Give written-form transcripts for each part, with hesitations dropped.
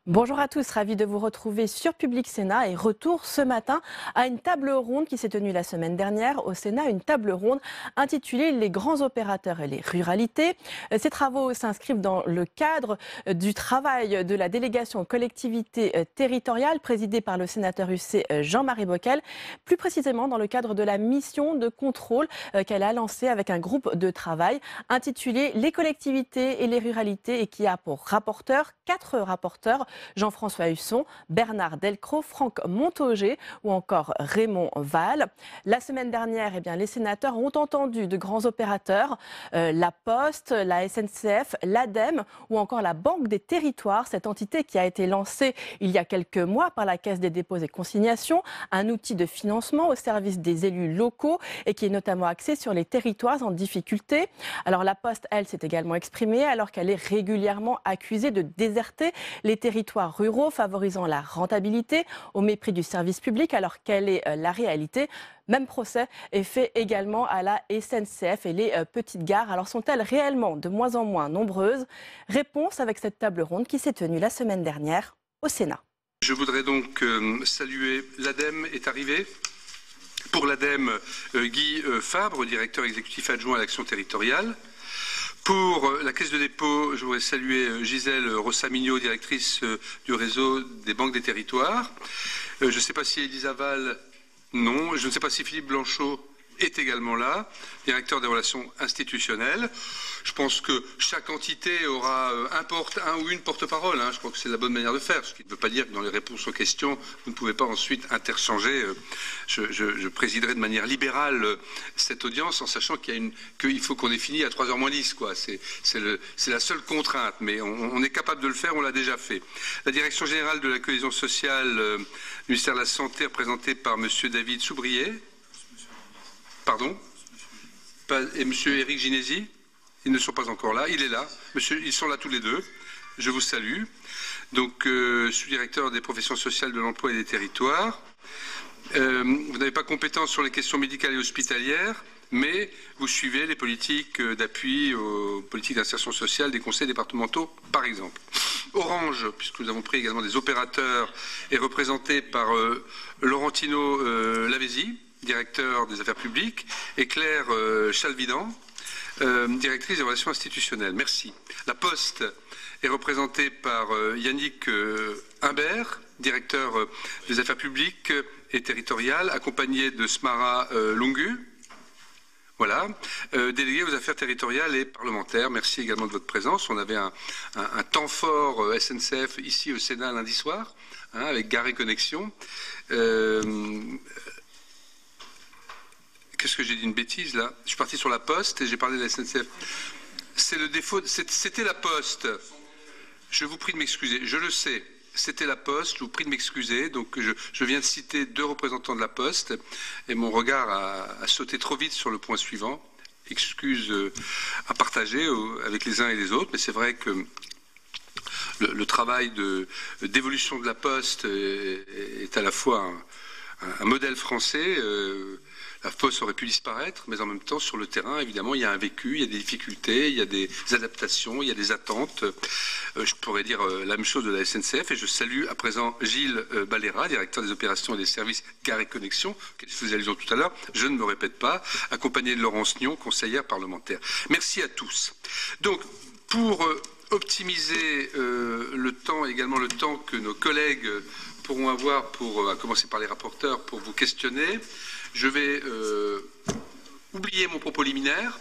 Bonjour à tous, ravi de vous retrouver sur Public Sénat et retour ce matin à une table ronde qui s'est tenue la semaine dernière au Sénat, une table ronde intitulée Les grands opérateurs et les ruralités. Ces travaux s'inscrivent dans le cadre du travail de la délégation aux collectivités territoriales présidée par le sénateur UC Jean-Marie Bockel, plus précisément dans le cadre de la mission de contrôle qu'elle a lancée avec un groupe de travail intitulé Les collectivités et les ruralités et qui a pour rapporteurs 4 rapporteurs, Jean-François Husson, Bernard Delcros, Franck Montaugé ou encore Raymond Val. La semaine dernière, les sénateurs ont entendu de grands opérateurs, la Poste, la SNCF, l'ADEME ou encore la Banque des Territoires, cette entité qui a été lancée il y a quelques mois par la Caisse des dépôts et consignations, un outil de financement au service des élus locaux et qui est notamment axé sur les territoires en difficulté. Alors la Poste, elle, s'est également exprimée alors qu'elle est régulièrement accusée de déserter les territoires ruraux, favorisant la rentabilité au mépris du service public, alors quelle est la réalité? Même procès est fait également à la SNCF et les petites gares. Alors sont-elles réellement de moins en moins nombreuses? Réponse avec cette table ronde qui s'est tenue la semaine dernière au Sénat. Je voudrais donc saluer l'ADEME est arrivé. Pour l'ADEME, Guy Fabre, directeur exécutif adjoint à l'action territoriale. Pour la Caisse de dépôt, je voudrais saluer Gisèle Rossamigno, directrice du réseau des banques des territoires. Je ne sais pas si Elisa Val, non. Je ne sais pas si Philippe Blanchot est également là, directeur des relations institutionnelles. Je pense que chaque entité aura un ou une porte-parole. Je crois que c'est la bonne manière de faire, ce qui ne veut pas dire que dans les réponses aux questions, vous ne pouvez pas ensuite interchanger. Je présiderai de manière libérale cette audience en sachant qu'il faut qu'on ait fini à 3h moins 10. C'est la seule contrainte, mais on est capable de le faire, on l'a déjà fait. La Direction générale de la cohésion sociale du ministère de la Santé, représentée par M. David Soubrier. Pardon? Et M. Éric Ginesi? Ils ne sont pas encore là. Il est là. Ils sont là tous les deux. Je vous salue. Donc, sous-directeur des professions sociales de l'emploi et des territoires. Vous n'avez pas compétence sur les questions médicales et hospitalières, mais vous suivez les politiques d'appui aux politiques d'insertion sociale des conseils départementaux, par exemple. Orange, puisque nous avons pris également des opérateurs, est représenté par Laurentino Lavesi, directeur des affaires publiques, et Claire Chalvidan, directrice des relations institutionnelles. Merci. La Poste est représentée par Yannick Humbert, directeur des affaires publiques et territoriales, accompagné de Smara Lungu. Voilà. Délégué aux affaires territoriales et parlementaires. Merci également de votre présence. On avait un temps fort SNCF ici au Sénat lundi soir, avec Gare et Connexion. Qu'est-ce que j'ai dit une bêtise là? Je suis parti sur la Poste et j'ai parlé de la SNCF. C'est le défaut. C'était la Poste. Je vous prie de m'excuser. Je le sais. C'était la Poste. Je vous prie de m'excuser. Donc je viens de citer 2 représentants de la Poste et mon regard a sauté trop vite sur le point suivant. Excuse à partager avec les uns et les autres, mais c'est vrai que le travail d'évolution de la Poste est à la fois un modèle français. La Poste aurait pu disparaître, mais en même temps, sur le terrain, évidemment, il y a un vécu, il y a des difficultés, il y a des adaptations, il y a des attentes. Je pourrais dire la même chose de la SNCF, et je salue à présent Gilles Balera, directeur des opérations et des services Gare et Connexion, auquel je faisais allusion tout à l'heure, je ne me répète pas, accompagné de Laurence Nion, conseillère parlementaire. Merci à tous. Donc, pour optimiser le temps, également le temps que nos collègues pourront avoir, à commencer par les rapporteurs, pour vous questionner, je vais oublier mon propos liminaire.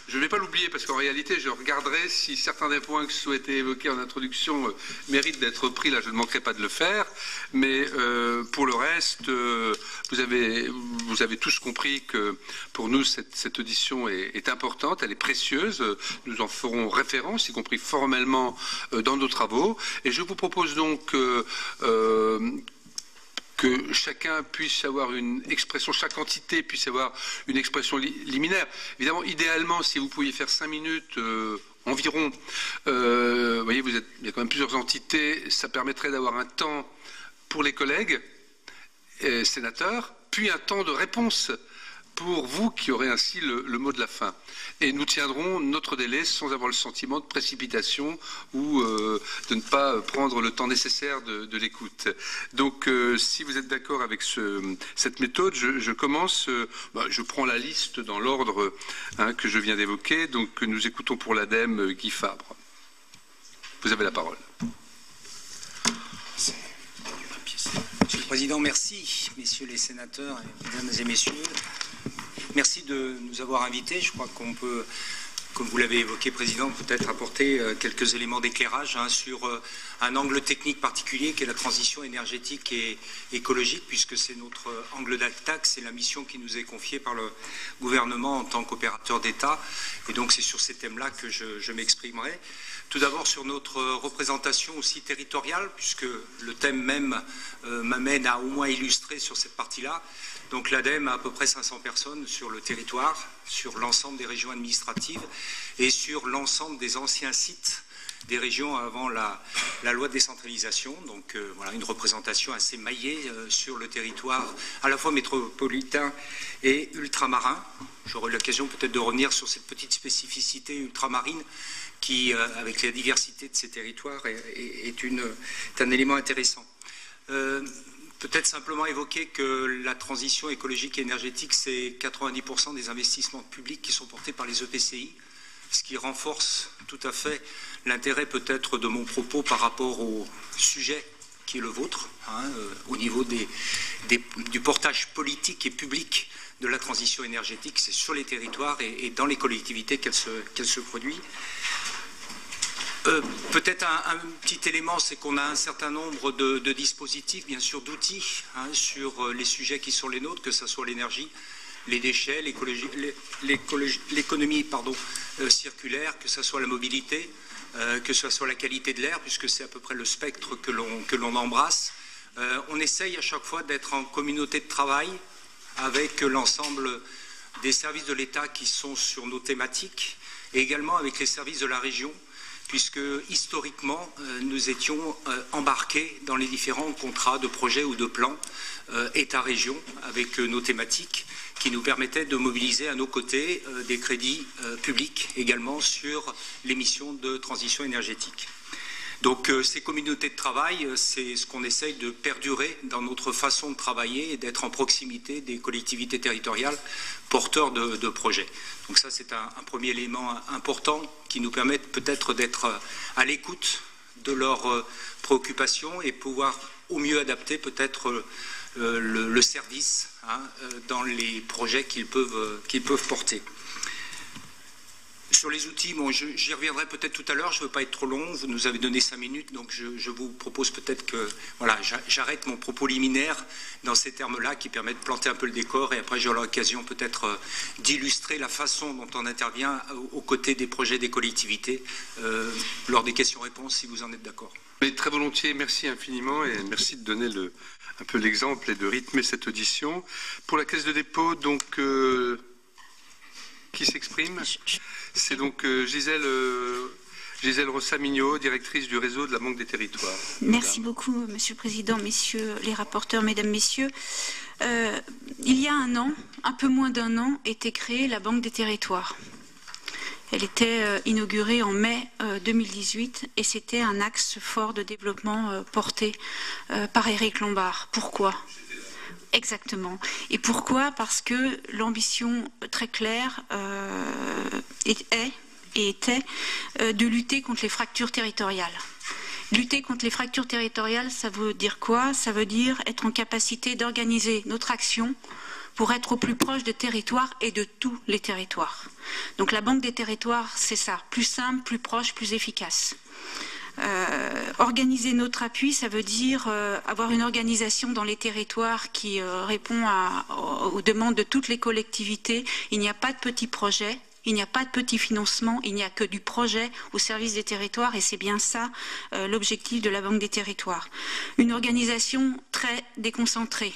Je ne vais pas l'oublier parce qu'en réalité, je regarderai si certains des points que je souhaitais évoquer en introduction méritent d'être pris. Là, je ne manquerai pas de le faire. Mais pour le reste, vous avez tous compris que pour nous, cette audition est importante, elle est précieuse. Nous en ferons référence, y compris formellement, dans nos travaux. Et je vous propose donc que chacun puisse avoir une expression, chaque entité puisse avoir une expression liminaire. Évidemment, idéalement, si vous pouviez faire 5 minutes environ, vous voyez, il y a quand même plusieurs entités, ça permettrait d'avoir un temps pour les collègues sénateurs, puis un temps de réponse pour vous qui aurez ainsi le mot de la fin. Et nous tiendrons notre délai sans avoir le sentiment de précipitation ou de ne pas prendre le temps nécessaire de l'écoute. Donc, si vous êtes d'accord avec cette méthode, je commence. Je prends la liste dans l'ordre que je viens d'évoquer. Donc, nous écoutons pour l'ADEME Guy Fabre. Vous avez la parole. Monsieur le Président, merci, messieurs les sénateurs, mesdames et messieurs. Merci de nous avoir invités. Je crois qu'on peut, comme vous l'avez évoqué, Président, peut-être apporter quelques éléments d'éclairage sur un angle technique particulier qui est la transition énergétique et écologique, puisque c'est notre angle d'attaque, c'est la mission qui nous est confiée par le gouvernement en tant qu'opérateur d'État. Et donc c'est sur ces thèmes-là que je m'exprimerai. Tout d'abord sur notre représentation aussi territoriale, puisque le thème même m'amène à au moins illustrer sur cette partie-là. Donc l'ADEME a à peu près 500 personnes sur le territoire, sur l'ensemble des régions administratives et sur l'ensemble des anciens sites des régions avant la loi de décentralisation. Donc voilà, une représentation assez maillée sur le territoire à la fois métropolitain et ultramarin. J'aurai l'occasion peut-être de revenir sur cette petite spécificité ultramarine qui, avec la diversité de ces territoires, est un élément intéressant. Peut-être simplement évoquer que la transition écologique et énergétique, c'est 90% des investissements publics qui sont portés par les EPCI, ce qui renforce tout à fait l'intérêt peut-être de mon propos par rapport au sujet qui est le vôtre, au niveau du portage politique et public de la transition énergétique. C'est sur les territoires et dans les collectivités qu'elle se produit. Peut-être un petit élément, c'est qu'on a un certain nombre de dispositifs, bien sûr d'outils, sur les sujets qui sont les nôtres, que ce soit l'énergie, les déchets, l'économie circulaire, que ce soit la mobilité, que ce soit la qualité de l'air, puisque c'est à peu près le spectre que l'on embrasse. On essaye à chaque fois d'être en communauté de travail avec l'ensemble des services de l'État qui sont sur nos thématiques et également avec les services de la région, puisque historiquement, nous étions embarqués dans les différents contrats de projets ou de plans État-région avec nos thématiques qui nous permettaient de mobiliser à nos côtés des crédits publics également sur les missions de transition énergétique. Donc ces communautés de travail, c'est ce qu'on essaye de perdurer dans notre façon de travailler et d'être en proximité des collectivités territoriales porteurs de projets. Donc ça, c'est un premier élément important qui nous permet peut-être d'être à l'écoute de leurs préoccupations et pouvoir au mieux adapter peut-être le service dans les projets qu'ils peuvent porter. Sur les outils, bon, j'y reviendrai peut-être tout à l'heure, je ne veux pas être trop long, vous nous avez donné 5 minutes, donc je vous propose peut-être que voilà, j'arrête mon propos liminaire dans ces termes-là qui permettent de planter un peu le décor et après j'aurai l'occasion peut-être d'illustrer la façon dont on intervient aux côtés des projets des collectivités lors des questions-réponses, si vous en êtes d'accord. Mais très volontiers, merci infiniment et merci de donner un peu l'exemple et de rythmer cette audition. Pour la Caisse de dépôt, donc, qui s'exprime ? C'est donc Gisèle Rosamignot, directrice du réseau de la Banque des Territoires. Merci beaucoup, Monsieur le Président, messieurs les rapporteurs, mesdames, messieurs. Il y a un an, un peu moins d'un an, était créée la Banque des Territoires. Elle était inaugurée en mai 2018 et c'était un axe fort de développement porté par Éric Lombard. Pourquoi ? Exactement. Et pourquoi ? Parce que l'ambition très claire était de lutter contre les fractures territoriales. Lutter contre les fractures territoriales, ça veut dire quoi ? Ça veut dire être en capacité d'organiser notre action pour être au plus proche des territoires et de tous les territoires. Donc la Banque des Territoires, c'est ça, plus simple, plus proche, plus efficace. Organiser notre appui, ça veut dire avoir une organisation dans les territoires qui répond aux demandes de toutes les collectivités. Il n'y a pas de petits projets, il n'y a pas de petits financements, il n'y a que du projet au service des territoires et c'est bien ça l'objectif de la Banque des Territoires. Une organisation très déconcentrée.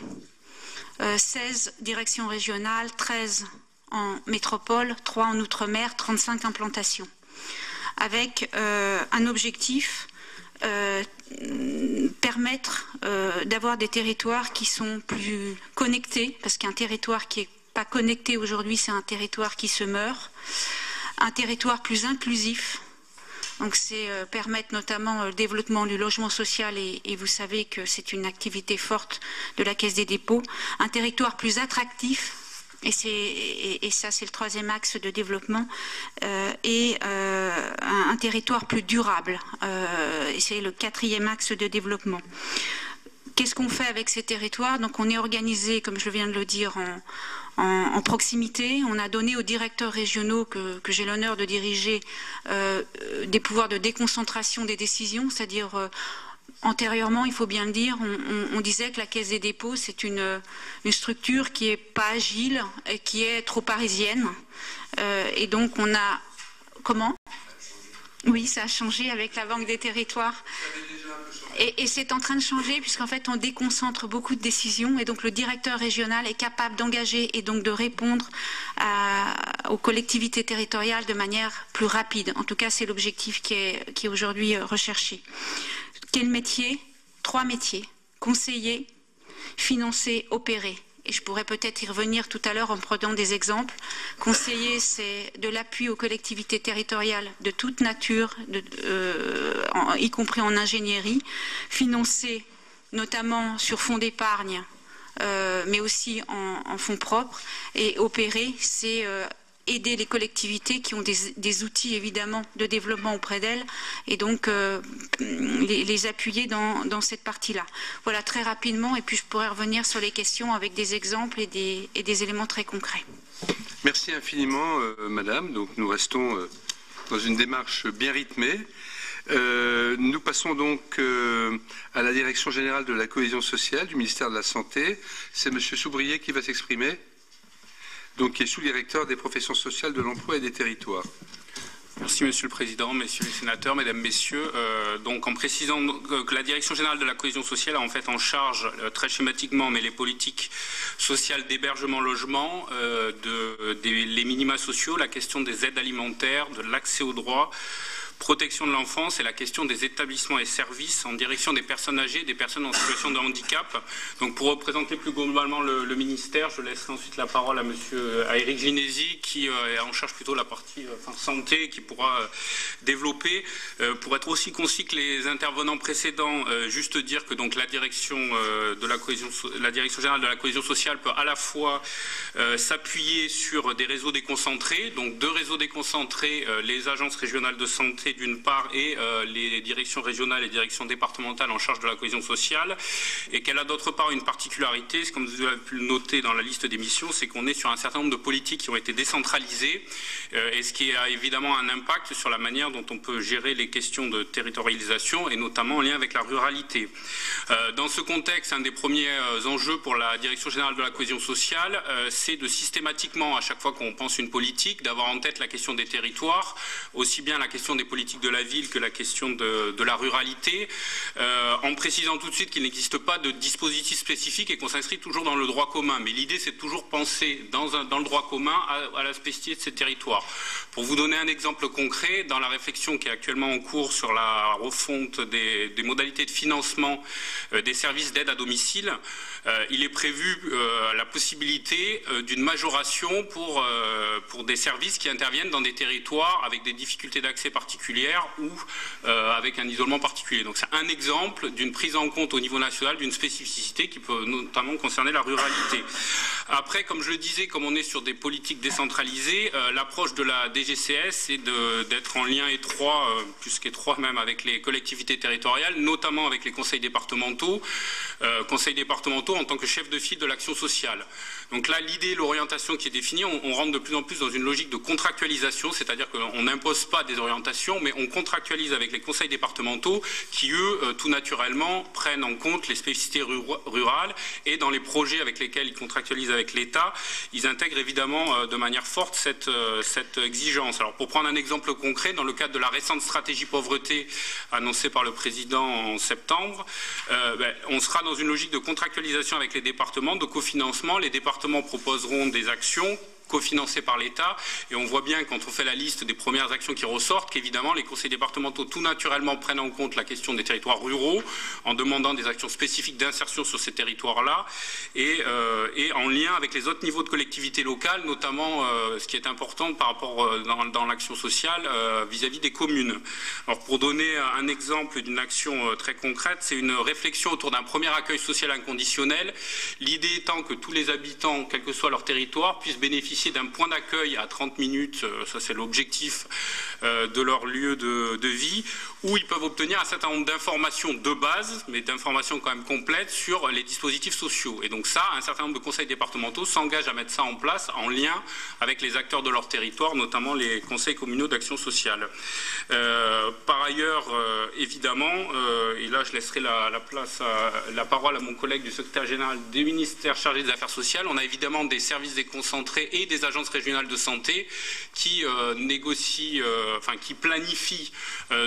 16 directions régionales, 13 en métropole, 3 en outre-mer, 35 implantations. Avec un objectif, permettre d'avoir des territoires qui sont plus connectés, parce qu'un territoire qui n'est pas connecté aujourd'hui, c'est un territoire qui se meurt, un territoire plus inclusif, Donc c'est permettre notamment le développement du logement social et vous savez que c'est une activité forte de la Caisse des dépôts. Un territoire plus attractif. Et ça, c'est le troisième axe de développement, et un territoire plus durable. Et c'est le quatrième axe de développement. Qu'est-ce qu'on fait avec ces territoires? Donc on est organisé, comme je viens de le dire, en proximité. On a donné aux directeurs régionaux que j'ai l'honneur de diriger des pouvoirs de déconcentration des décisions, c'est-à-dire antérieurement, il faut bien le dire, on disait que la Caisse des dépôts, c'est une structure qui n'est pas agile et qui est trop parisienne. Et donc on a... Comment? Oui, ça a changé avec la Banque des territoires. Et c'est en train de changer puisqu'en fait on déconcentre beaucoup de décisions et donc le directeur régional est capable d'engager et donc de répondre aux collectivités territoriales de manière plus rapide. En tout cas, c'est l'objectif qui est aujourd'hui recherché. Quel métier? 3 métiers. Conseiller, financer, opérer. Et je pourrais peut-être y revenir tout à l'heure en prenant des exemples. Conseiller, c'est de l'appui aux collectivités territoriales de toute nature, y compris en ingénierie. Financer, notamment sur fonds d'épargne, mais aussi en fonds propres. Et opérer, c'est aider les collectivités qui ont des outils évidemment de développement auprès d'elles et donc les appuyer dans cette partie-là. Voilà, très rapidement, et puis je pourrais revenir sur les questions avec des exemples et des éléments très concrets. Merci infiniment, Madame. Donc nous restons dans une démarche bien rythmée. Nous passons donc à la Direction générale de la cohésion sociale du ministère de la Santé. C'est M. Soubrier qui va s'exprimer, donc qui est sous-directeur des professions sociales de l'emploi et des territoires. Merci Monsieur le Président, Messieurs les sénateurs, Mesdames, Messieurs. Donc en précisant que la Direction générale de la cohésion sociale a en fait en charge, très schématiquement, mais les politiques sociales d'hébergement-logement, les minima sociaux, la question des aides alimentaires, de l'accès aux droits, protection de l'enfance et la question des établissements et services en direction des personnes âgées et des personnes en situation de handicap. Donc pour représenter plus globalement le ministère, je laisserai ensuite la parole à Éric Ginesi qui est en charge plutôt de la partie santé, qui pourra développer. Pour être aussi concis que les intervenants précédents, juste dire que donc la direction générale de la cohésion sociale peut à la fois s'appuyer sur des réseaux déconcentrés, donc 2 réseaux déconcentrés, les agences régionales de santé d'une part et les directions régionales et directions départementales en charge de la cohésion sociale, et qu'elle a d'autre part une particularité, comme vous avez pu le noter dans la liste des missions, c'est qu'on est sur un certain nombre de politiques qui ont été décentralisées, et ce qui a évidemment un impact sur la manière dont on peut gérer les questions de territorialisation, et notamment en lien avec la ruralité. Dans ce contexte, un des premiers enjeux pour la Direction générale de la cohésion sociale, c'est de systématiquement, à chaque fois qu'on pense une politique, d'avoir en tête la question des territoires, aussi bien la question des politiques de la ville que la question de la ruralité, en précisant tout de suite qu'il n'existe pas de dispositif spécifique et qu'on s'inscrit toujours dans le droit commun. Mais l'idée, c'est de toujours penser dans le droit commun à la spécificité de ces territoires. Pour vous donner un exemple concret, dans la réflexion qui est actuellement en cours sur la refonte des modalités de financement des services d'aide à domicile, il est prévu la possibilité d'une majoration pour des services qui interviennent dans des territoires avec des difficultés d'accès particulières ou avec un isolement particulier. Donc c'est un exemple d'une prise en compte au niveau national d'une spécificité qui peut notamment concerner la ruralité. Après, comme je le disais, comme on est sur des politiques décentralisées, l'approche de la DGCS c'est d'être en lien étroit, plus qu'étroit même, avec les collectivités territoriales, notamment avec les conseils départementaux en tant que chef de file de l'action sociale. Donc là, l'idée, l'orientation qui est définie, on rentre de plus en plus dans une logique de contractualisation, c'est-à-dire qu'on n'impose pas des orientations, mais on contractualise avec les conseils départementaux qui, eux, tout naturellement, prennent en compte les spécificités rurales et dans les projets avec lesquels ils contractualisent avec l'État, ils intègrent évidemment de manière forte cette exigence. Alors pour prendre un exemple concret, dans le cadre de la récente stratégie pauvreté annoncée par le Président en septembre, on sera dans une logique de contractualisation avec les départements, de cofinancement. Les départements proposeront des actions cofinancées par l'État. Et on voit bien quand on fait la liste des premières actions qui ressortent qu'évidemment les conseils départementaux tout naturellement prennent en compte la question des territoires ruraux en demandant des actions spécifiques d'insertion sur ces territoires-là et en lien avec les autres niveaux de collectivités locales, notamment ce qui est important par rapport dans l'action sociale vis-à-vis des communes. Alors pour donner un exemple d'une action très concrète, c'est une réflexion autour d'un premier accueil social inconditionnel. L'idée étant que tous les habitants, quel que soit leur territoire, puissent bénéficier d'un point d'accueil à 30 minutes, ça c'est l'objectif de leur lieu de vie, où ils peuvent obtenir un certain nombre d'informations de base, mais d'informations quand même complètes sur les dispositifs sociaux. Et donc ça, un certain nombre de conseils départementaux s'engagent à mettre ça en place en lien avec les acteurs de leur territoire, notamment les conseils communaux d'action sociale. Par ailleurs, évidemment, et là je laisserai la parole à mon collègue du secrétaire général des ministères chargés des affaires sociales, on a évidemment des services déconcentrés et des agences régionales de santé qui négocient, qui planifient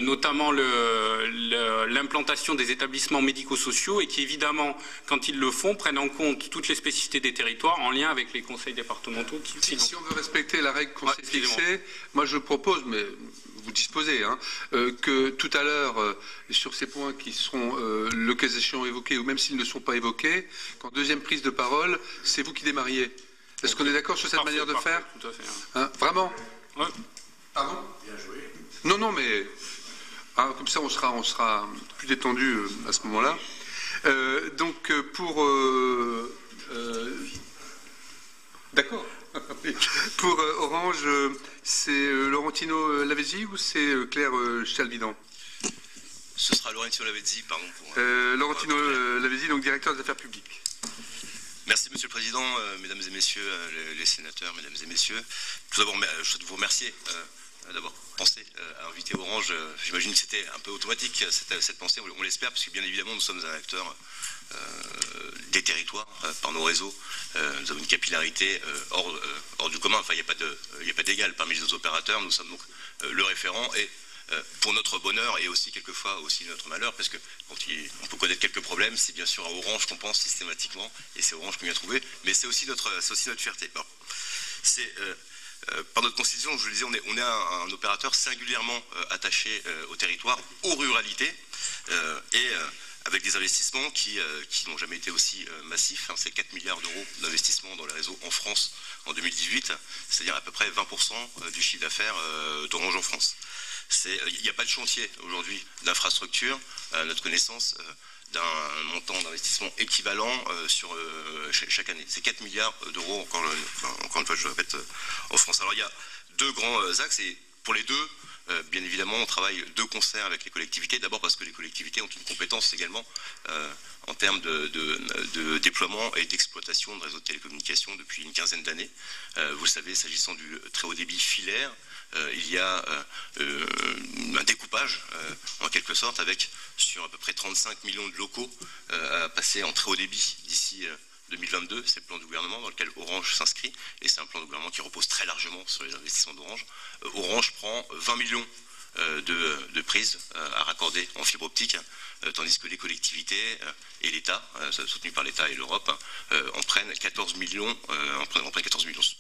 notamment l'implantation des établissements médico-sociaux et qui évidemment, quand ils le font, prennent en compte toutes les spécificités des territoires en lien avec les conseils départementaux. Si on veut respecter la règle qu'on s'est fixée, moi je propose, mais vous disposez, que tout à l'heure, sur ces points qui seront le cas échéant évoqués, ou même s'ils ne sont pas évoqués, qu'en deuxième prise de parole, c'est vous qui démarriez. Est-ce qu'on est d'accord sur cette manière de faire? Tout à fait. Vraiment? Ouais. Pardon? Bien joué. Non, mais comme ça on sera plus détendu à ce moment-là. Donc pour... D'accord. Pour Orange, c'est Laurentino Lavezzi ou c'est Claire Chalvidan? Ce sera Laurentino Lavezzi, pardon. Laurentino Lavezzi, donc directeur des affaires publiques. Merci Monsieur le Président, Mesdames et Messieurs les sénateurs, Mesdames et Messieurs. Tout d'abord, je souhaite vous remercier d'avoir pensé à inviter Orange. J'imagine que c'était un peu automatique cette pensée, on l'espère, parce que bien évidemment nous sommes un acteur des territoires par nos réseaux. Nous avons une capillarité hors du commun, enfin il n'y a pas d'égal parmi les autres opérateurs. Nous sommes donc le référent et pour notre bonheur et aussi quelquefois aussi notre malheur, parce que quand on peut connaître quelques problèmes, c'est bien sûr à Orange qu'on pense systématiquement et c'est Orange qu'on vient trouver, mais c'est aussi notre fierté. Bon. Par notre constitution, je le disais, on est un opérateur singulièrement attaché au territoire, aux ruralités et avec des investissements qui n'ont jamais été aussi massifs. C'est 4 milliards d'euros d'investissement dans les réseaux en France en 2018, c'est-à-dire à peu près 20% du chiffre d'affaires d'Orange en France. Il n'y a pas de chantier aujourd'hui d'infrastructure, à notre connaissance, d'un montant d'investissement équivalent sur chaque année. C'est 4 milliards d'euros, encore une fois, je le répète, en France. Alors il y a deux grands axes, et pour les deux, bien évidemment, on travaille de concert avec les collectivités. D'abord parce que les collectivités ont une compétence également en termes de déploiement et d'exploitation de réseaux de télécommunications depuis une quinzaine d'années. Vous le savez, s'agissant du très haut débit filaire, il y a un découpage en quelque sorte avec sur à peu près 35 millions de locaux à passer en très haut débit d'ici 2022. C'est le plan du gouvernement dans lequel Orange s'inscrit et c'est un plan du gouvernement qui repose très largement sur les investissements d'Orange. Orange prend 20 millions de prises à raccorder en fibre optique, tandis que les collectivités et l'État, soutenu par l'État et l'Europe, en prennent 14 millions,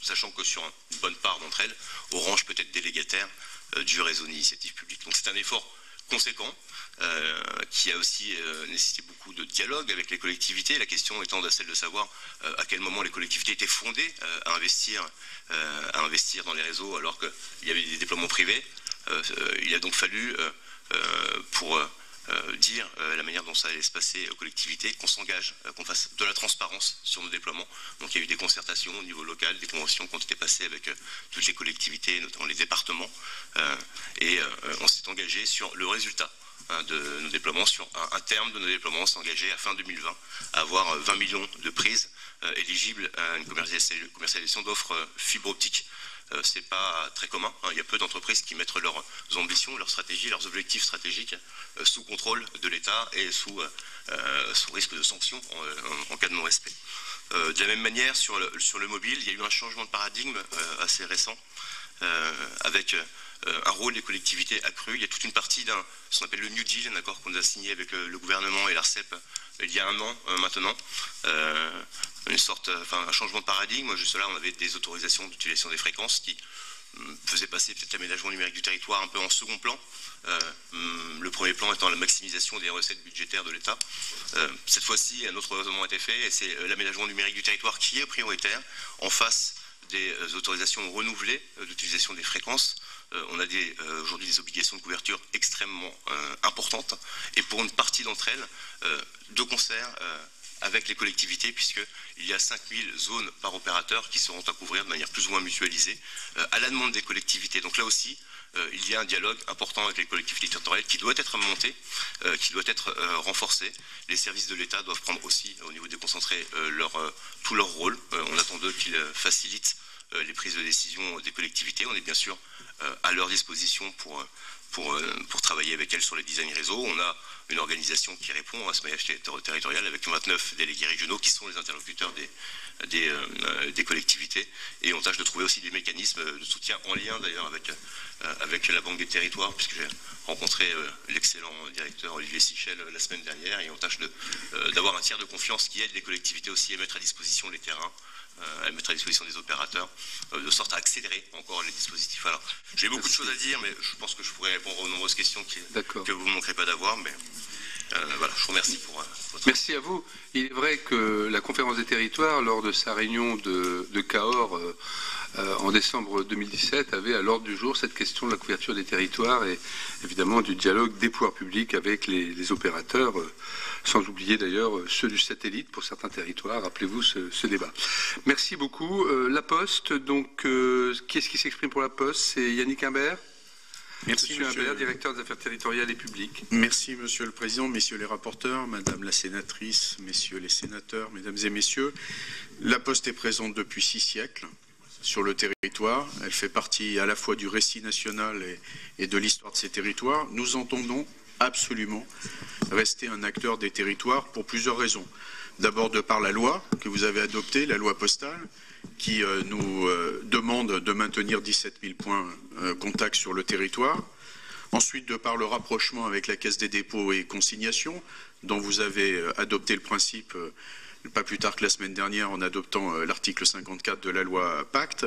sachant que sur une bonne part d'entre elles, Orange peut être délégataire du réseau d'initiative publique. Donc c'est un effort conséquent qui a aussi nécessité beaucoup de dialogue avec les collectivités, la question étant celle de savoir à quel moment les collectivités étaient fondées à investir dans les réseaux alors qu'il y avait des déploiements privés. Il a donc fallu pour dire la manière dont ça allait se passer aux collectivités, qu'on s'engage, qu'on fasse de la transparence sur nos déploiements. Donc il y a eu des concertations au niveau local, des conventions qui ont été passées avec toutes les collectivités, notamment les départements, et on s'est engagé sur le résultat de nos déploiements, sur un terme de nos déploiements, on s'est engagé à fin 2020 à avoir 20 millions de prises éligibles à une commercialisation d'offres fibre optique. C'est pas très commun, il y a peu d'entreprises qui mettent leurs ambitions, leurs stratégies, leurs objectifs stratégiques sous contrôle de l'État et sous risque de sanctions en cas de non-respect. De la même manière, sur le mobile, il y a eu un changement de paradigme assez récent avec un rôle des collectivités accru. Il y a toute une partie ce qu'on appelle le New Deal, un accord qu'on a signé avec le gouvernement et l'ARCEP il y a un an maintenant, un changement de paradigme. Juste là, on avait des autorisations d'utilisation des fréquences qui faisaient passer peut-être l'aménagement numérique du territoire un peu en second plan. Le premier plan étant la maximisation des recettes budgétaires de l'État. Cette fois-ci, un autre raisonnement a été fait, et c'est l'aménagement numérique du territoire qui est prioritaire en face des autorisations renouvelées d'utilisation des fréquences. On a aujourd'hui des obligations de couverture extrêmement importantes, et pour une partie d'entre elles, de concert avec les collectivités, puisqu'il y a 5000 zones par opérateur qui seront à couvrir de manière plus ou moins mutualisée, à la demande des collectivités. Donc là aussi, il y a un dialogue important avec les collectivités territoriales qui doit être monté, qui doit être renforcé. Les services de l'État doivent prendre aussi, au niveau déconcentré, tout leur rôle. On attend d'eux qu'ils facilitent les prises de décision des collectivités. On est bien sûr à leur disposition pour travailler avec elles sur les designs réseaux. On a une organisation qui répond à ce maillage territorial avec 29 délégués régionaux qui sont les interlocuteurs des collectivités, et on tâche de trouver aussi des mécanismes de soutien en lien d'ailleurs avec la Banque des Territoires, puisque j'ai rencontré l'excellent directeur Olivier Sichel la semaine dernière, et on tâche d'avoir un tiers de confiance qui aide les collectivités aussi à mettre à disposition les terrains, à mettre à disposition des opérateurs, de sorte à accélérer encore les dispositifs. Alors, j'ai beaucoup de choses à dire, mais je pense que je pourrais répondre aux nombreuses questions que vous ne manquerez pas d'avoir, mais voilà, je vous remercie pour votre... Merci à vous. Il est vrai que la conférence des territoires, lors de sa réunion de Cahors en décembre 2017, avait à l'ordre du jour cette question de la couverture des territoires et évidemment du dialogue des pouvoirs publics avec les opérateurs, sans oublier d'ailleurs ceux du satellite pour certains territoires. Rappelez-vous ce débat. Merci beaucoup. La Poste, donc, qui est-ce qui s'exprime pour la Poste? C'est Yannick Imbert. Merci, Monsieur Imbert, directeur des affaires territoriales et publiques. Merci, Monsieur le Président, Messieurs les rapporteurs, Madame la sénatrice, Messieurs les sénateurs, Mesdames et Messieurs. La Poste est présente depuis 6 siècles sur le territoire. Elle fait partie à la fois du récit national et de l'histoire de ces territoires. Nous entendons absolument rester un acteur des territoires pour plusieurs raisons. D'abord de par la loi que vous avez adoptée, la loi postale, qui nous demande de maintenir 17 000 points contact sur le territoire. Ensuite, de par le rapprochement avec la Caisse des dépôts et consignations, dont vous avez adopté le principe pas plus tard que la semaine dernière en adoptant l'article 54 de la loi Pacte.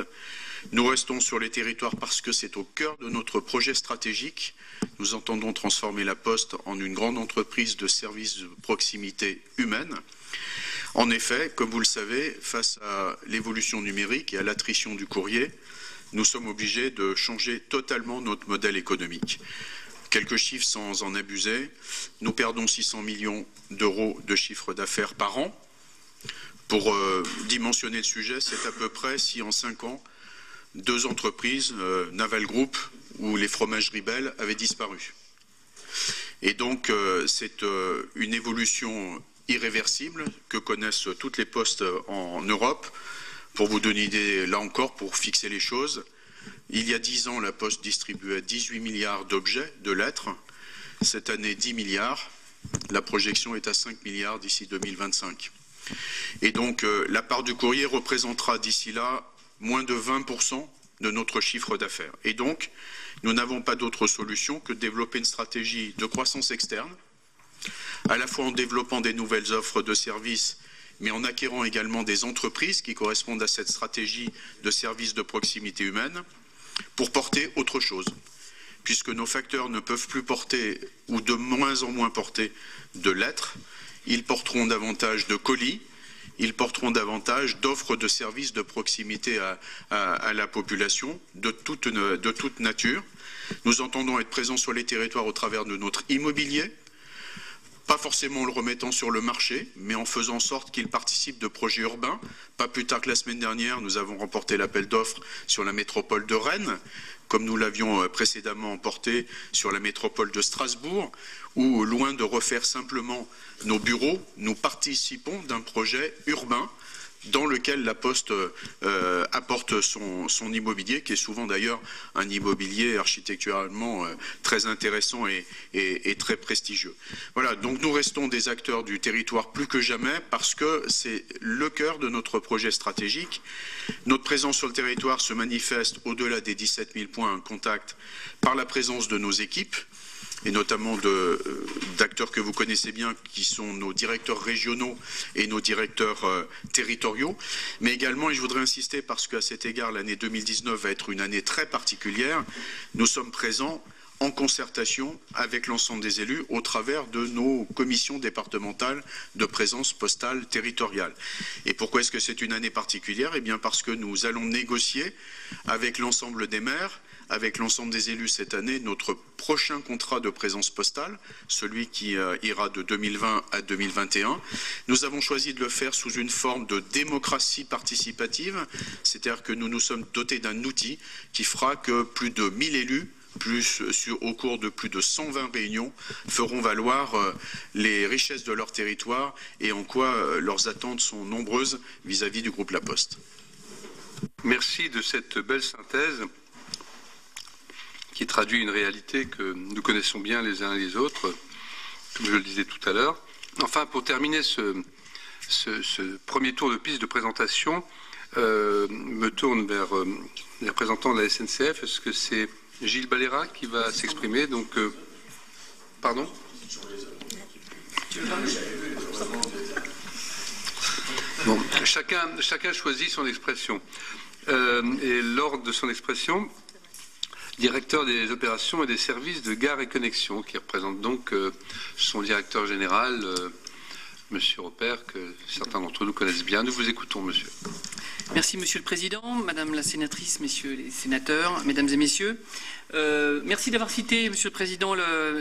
Nous restons sur les territoires parce que c'est au cœur de notre projet stratégique. Nous entendons transformer la Poste en une grande entreprise de services de proximité humaine. En effet, comme vous le savez, face à l'évolution numérique et à l'attrition du courrier, nous sommes obligés de changer totalement notre modèle économique. Quelques chiffres sans en abuser. Nous perdons 600 millions d'euros de chiffre d'affaires par an. Pour dimensionner le sujet, c'est à peu près si en 5 ans, 2 entreprises, Naval Group ou les fromageries Bell, avaient disparu. Et donc, c'est une évolution irréversible que connaissent toutes les postes en Europe. Pour vous donner une idée, là encore, pour fixer les choses, il y a 10 ans, la Poste distribuait 18 milliards d'objets, de lettres. Cette année, 10 milliards. La projection est à 5 milliards d'ici 2025. Et donc, la part du courrier représentera d'ici là moins de 20% de notre chiffre d'affaires. Et donc, nous n'avons pas d'autre solution que de développer une stratégie de croissance externe, à la fois en développant des nouvelles offres de services, mais en acquérant également des entreprises qui correspondent à cette stratégie de services de proximité humaine, pour porter autre chose. Puisque nos facteurs ne peuvent plus porter, ou de moins en moins porter, de lettres, ils porteront davantage de colis, ils porteront davantage d'offres de services de proximité à la population, de toute nature. Nous entendons être présents sur les territoires au travers de notre immobilier, pas forcément en le remettant sur le marché, mais en faisant en sorte qu'il participe de projets urbains. Pas plus tard que la semaine dernière, nous avons remporté l'appel d'offres sur la métropole de Rennes, comme nous l'avions précédemment emporté sur la métropole de Strasbourg, où, loin de refaire simplement nos bureaux, nous participons d'un projet urbain dans lequel la Poste apporte son immobilier, qui est souvent d'ailleurs un immobilier architecturalement très intéressant et très prestigieux. Voilà, donc nous restons des acteurs du territoire plus que jamais parce que c'est le cœur de notre projet stratégique. Notre présence sur le territoire se manifeste au-delà des 17 000 points en contact par la présence de nos équipes. et notamment d'acteurs que vous connaissez bien, qui sont nos directeurs régionaux et nos directeurs territoriaux. Mais également, et je voudrais insister parce qu'à cet égard, l'année 2019 va être une année très particulière, nous sommes présents en concertation avec l'ensemble des élus au travers de nos commissions départementales de présence postale territoriale. Et pourquoi est-ce que c'est une année particulière? Eh bien parce que nous allons négocier avec l'ensemble des maires, avec l'ensemble des élus cette année, notre prochain contrat de présence postale, celui qui ira de 2020 à 2021. Nous avons choisi de le faire sous une forme de démocratie participative, c'est-à-dire que nous nous sommes dotés d'un outil qui fera que plus de 1000 élus, au cours de plus de 120 réunions, feront valoir les richesses de leur territoire et en quoi leurs attentes sont nombreuses vis-à-vis du groupe La Poste. Merci de cette belle synthèse qui traduit une réalité que nous connaissons bien les uns et les autres, comme je le disais tout à l'heure. Enfin, pour terminer ce premier tour de piste de présentation, me tourne vers les représentants de la SNCF. Est-ce que c'est Gilles Balera qui va s'exprimer? Donc, pardon? Bon, chacun choisit son expression. Et lors de son expression, directeur des opérations et des services de Gares et Connexions, qui représente donc son directeur général, Monsieur Robert, que certains d'entre nous connaissent bien. Nous vous écoutons, monsieur. Merci, Monsieur le Président, Madame la Sénatrice, Messieurs les Sénateurs, Mesdames et Messieurs. Merci d'avoir cité, Monsieur le Président,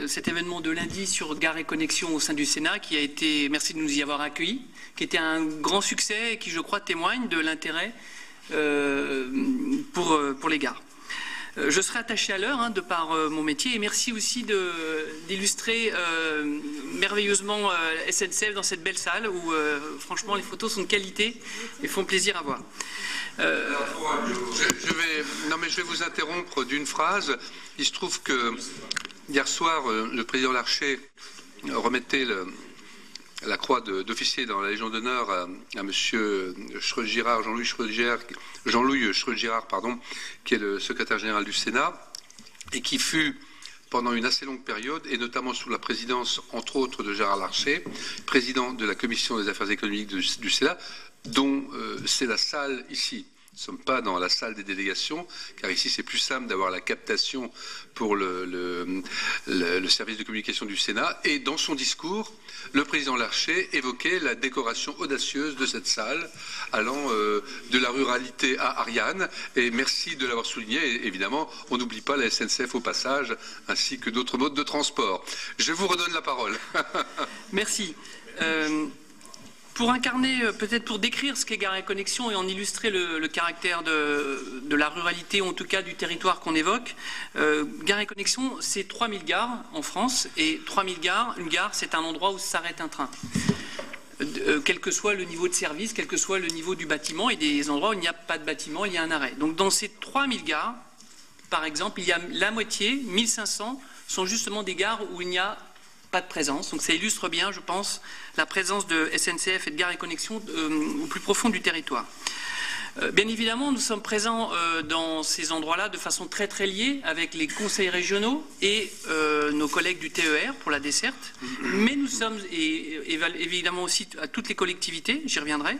cet événement de lundi sur Gares et Connexions au sein du Sénat, qui a été, merci de nous y avoir accueillis, qui était un grand succès et qui, je crois, témoigne de l'intérêt pour les gares. Je serai attaché à l'heure de par mon métier et merci aussi d'illustrer merveilleusement SNCF dans cette belle salle où franchement les photos sont de qualité et font plaisir à voir. Je vais vous interrompre d'une phrase. Il se trouve que hier soir, le président Larcher remettait la croix d'officier dans la Légion d'honneur à M. Jean-Louis Schroedt-Girard, qui est le secrétaire général du Sénat, et qui fut, pendant une assez longue période, et notamment sous la présidence, entre autres, de Gérard Larcher, président de la Commission des affaires économiques du Sénat, dont c'est la salle ici. Nous ne sommes pas dans la salle des délégations, car ici c'est plus simple d'avoir la captation pour le service de communication du Sénat. Et dans son discours, le président Larcher évoquait la décoration audacieuse de cette salle, allant de la ruralité à Ariane. Et merci de l'avoir souligné. Et évidemment, on n'oublie pas la SNCF au passage, ainsi que d'autres modes de transport. Je vous redonne la parole. Merci. Pour incarner, peut-être pour décrire ce qu'est Gares et Connexions et en illustrer le caractère de la ruralité, ou en tout cas du territoire qu'on évoque, Gares et Connexions, c'est 3000 gares en France, et 3000 gares, une gare, c'est un endroit où s'arrête un train. Quel que soit le niveau de service, quel que soit le niveau du bâtiment, et des endroits où il n'y a pas de bâtiment, il y a un arrêt. Donc dans ces 3000 gares, par exemple, il y a la moitié, 1500, sont justement des gares où il n'y a pas de présence. Donc ça illustre bien, je pense, la présence de SNCF et de Gares et Connexions au plus profond du territoire. Bien évidemment, nous sommes présents dans ces endroits-là de façon très très liée avec les conseils régionaux et nos collègues du TER pour la desserte. Mais nous sommes évidemment aussi à toutes les collectivités, j'y reviendrai,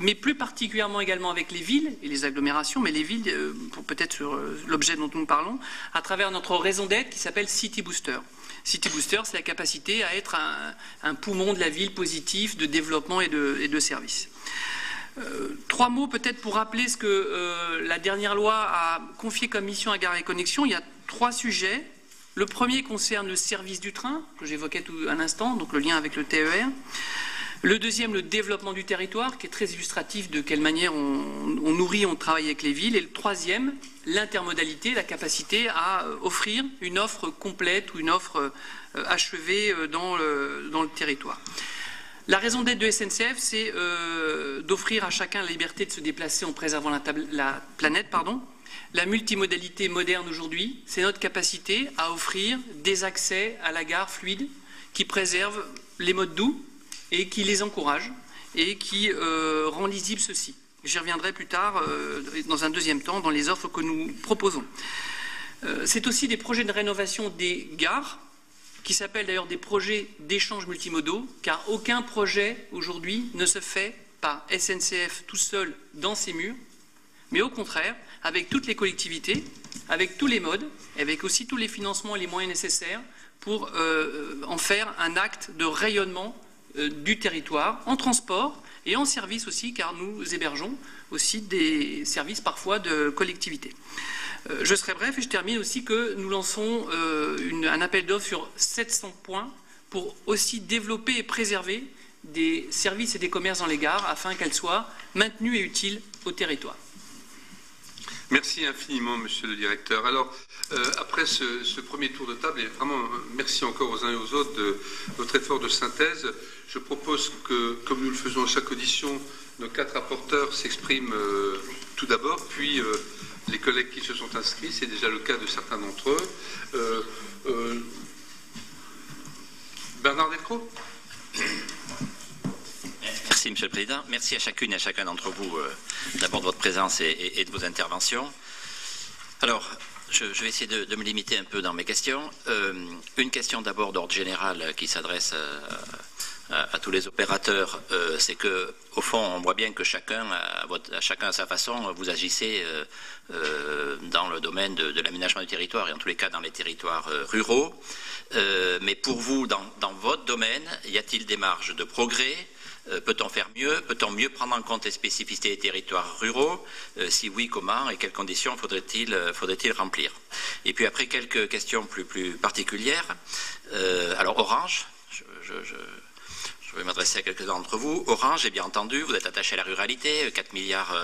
mais plus particulièrement également avec les villes et les agglomérations, mais les villes, pour peut-être sur l'objet dont nous parlons, à travers notre raison d'être qui s'appelle City Booster. City Booster, c'est la capacité à être un poumon de la ville positif, de développement et de services. Trois mots peut-être pour rappeler ce que la dernière loi a confié comme mission à Gares et Connexions. Il y a 3 sujets. Le premier concerne le service du train, que j'évoquais tout un instant, donc le lien avec le TER. Le deuxième, le développement du territoire, qui est très illustratif de quelle manière on nourrit, on travaille avec les villes. Et le troisième, l'intermodalité, la capacité à offrir une offre complète ou une offre achevée dans le territoire. La raison d'être de SNCF, c'est d'offrir à chacun la liberté de se déplacer en préservant la planète. La multimodalité moderne aujourd'hui, c'est notre capacité à offrir des accès à la gare fluide qui préservent les modes doux et qui les encourage et qui rend lisible ceci. J'y reviendrai plus tard, dans un deuxième temps, dans les offres que nous proposons. C'est aussi des projets de rénovation des gares qui s'appellent d'ailleurs des projets d'échanges multimodaux, car aucun projet aujourd'hui ne se fait par SNCF tout seul dans ses murs, mais au contraire, avec toutes les collectivités, avec tous les modes, avec aussi tous les financements et les moyens nécessaires pour en faire un acte de rayonnement du territoire, en transport et en service aussi, car nous hébergeons aussi des services parfois de collectivités. Je serai bref et je termine aussi que nous lançons un appel d'offres sur 700 points pour aussi développer et préserver des services et des commerces dans les gares afin qu'elles soient maintenues et utiles au territoire. Merci infiniment, Monsieur le Directeur. Alors, après ce premier tour de table, et vraiment merci encore aux uns et aux autres de votre effort de synthèse, je propose que, comme nous le faisons à chaque audition, nos 4 rapporteurs s'expriment tout d'abord, puis les collègues qui se sont inscrits, c'est déjà le cas de certains d'entre eux. Bernard Delcros. Merci, Monsieur le Président. Merci à chacune et à chacun d'entre vous d'abord de votre présence et de vos interventions. Alors, je vais essayer de me limiter un peu dans mes questions. Une question d'abord d'ordre général qui s'adresse à tous les opérateurs, c'est que, au fond, on voit bien que chacun à sa façon, vous agissez dans le domaine de l'aménagement du territoire et en tous les cas dans les territoires ruraux. Mais pour vous, dans votre domaine, y a-t-il des marges de progrès? Peut-on faire mieux? Peut-on mieux prendre en compte les spécificités des territoires ruraux? Si oui, comment et quelles conditions faudrait-il remplir? Et puis après, quelques questions plus particulières. Alors Orange, je vais m'adresser à quelques-uns d'entre vous. Orange, j'ai bien entendu, vous êtes attaché à la ruralité, 4 milliards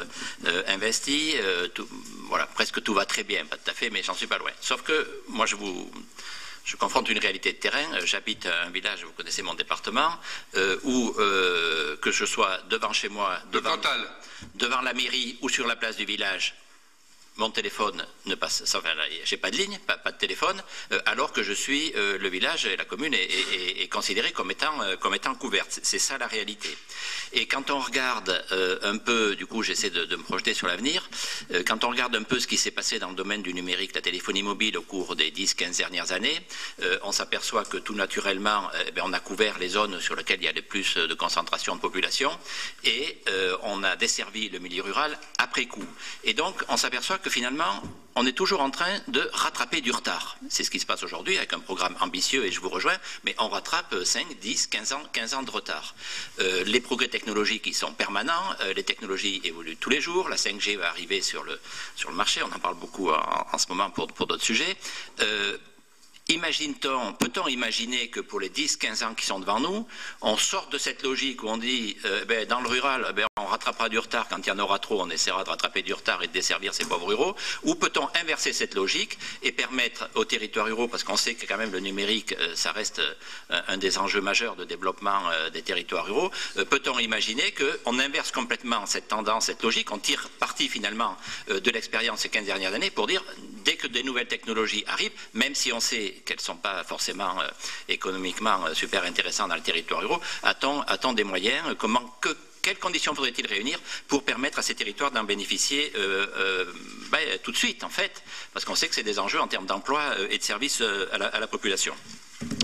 investis, voilà, presque tout va très bien, pas tout à fait, mais j'en suis pas loin. Sauf que moi, je confronte une réalité de terrain. J'habite un village, vous connaissez mon département, où que je sois devant chez moi, devant la mairie ou sur la place du village, mon téléphone ne passe, enfin, j'ai pas de ligne, pas de téléphone, alors que je suis, le village et la commune est considéré comme étant couverte. C'est ça la réalité. Et quand on regarde un peu, du coup j'essaie de me projeter sur l'avenir, quand on regarde un peu ce qui s'est passé dans le domaine du numérique, la téléphonie mobile au cours des 10-15 dernières années, on s'aperçoit que tout naturellement, on a couvert les zones sur lesquelles il y a le plus de concentration de population et on a desservi le milieu rural après coup. Et donc on s'aperçoit que finalement, on est toujours en train de rattraper du retard. C'est ce qui se passe aujourd'hui avec un programme ambitieux et je vous rejoins, mais on rattrape 5, 10, 15 ans de retard. Les progrès technologiques, ils sont permanents, les technologies évoluent tous les jours, la 5G va arriver sur le marché, on en parle beaucoup en ce moment pour d'autres sujets. Peut-on imaginer que pour les 10-15 ans qui sont devant nous, on sort de cette logique où on dit dans le rural, on rattrapera du retard, quand il y en aura trop, on essaiera de rattraper du retard et de desservir ces pauvres ruraux, ou peut-on inverser cette logique et permettre aux territoires ruraux, parce qu'on sait que quand même le numérique, ça reste un des enjeux majeurs de développement des territoires ruraux, peut-on imaginer qu'on inverse complètement cette tendance, cette logique, on tire parti finalement de l'expérience ces 15 dernières années pour dire, dès que des nouvelles technologies arrivent, même si on sait qu'elles ne sont pas forcément économiquement super intéressantes dans les territoires ruraux, a-t-on des moyens? Quelles conditions faudrait-il réunir pour permettre à ces territoires d'en bénéficier tout de suite, en fait, parce qu'on sait que c'est des enjeux en termes d'emploi et de services à la population.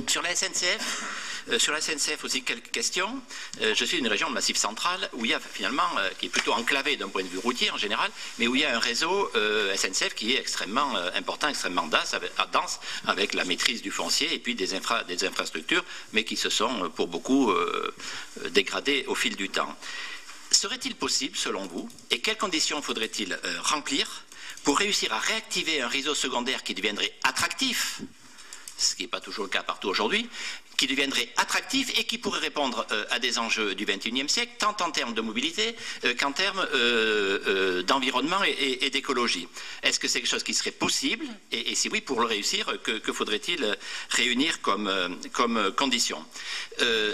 Sur la SNCF aussi quelques questions. Je suis d'une région de Massif central où il y a finalement, qui est plutôt enclavé d'un point de vue routier en général, mais où il y a un réseau SNCF qui est extrêmement important, extrêmement dense, avec la maîtrise du foncier et puis des infrastructures, mais qui se sont pour beaucoup dégradées au fil du temps. Serait-il possible, selon vous, et quelles conditions faudrait-il remplir pour réussir à réactiver un réseau secondaire qui deviendrait attractif, ce qui n'est pas toujours le cas partout aujourd'hui, qui deviendrait attractif et qui pourrait répondre à des enjeux du XXIe siècle, tant en termes de mobilité qu'en termes d'environnement et d'écologie. Est-ce que c'est quelque chose qui serait possible? Et si oui, pour le réussir, que faudrait-il réunir comme condition?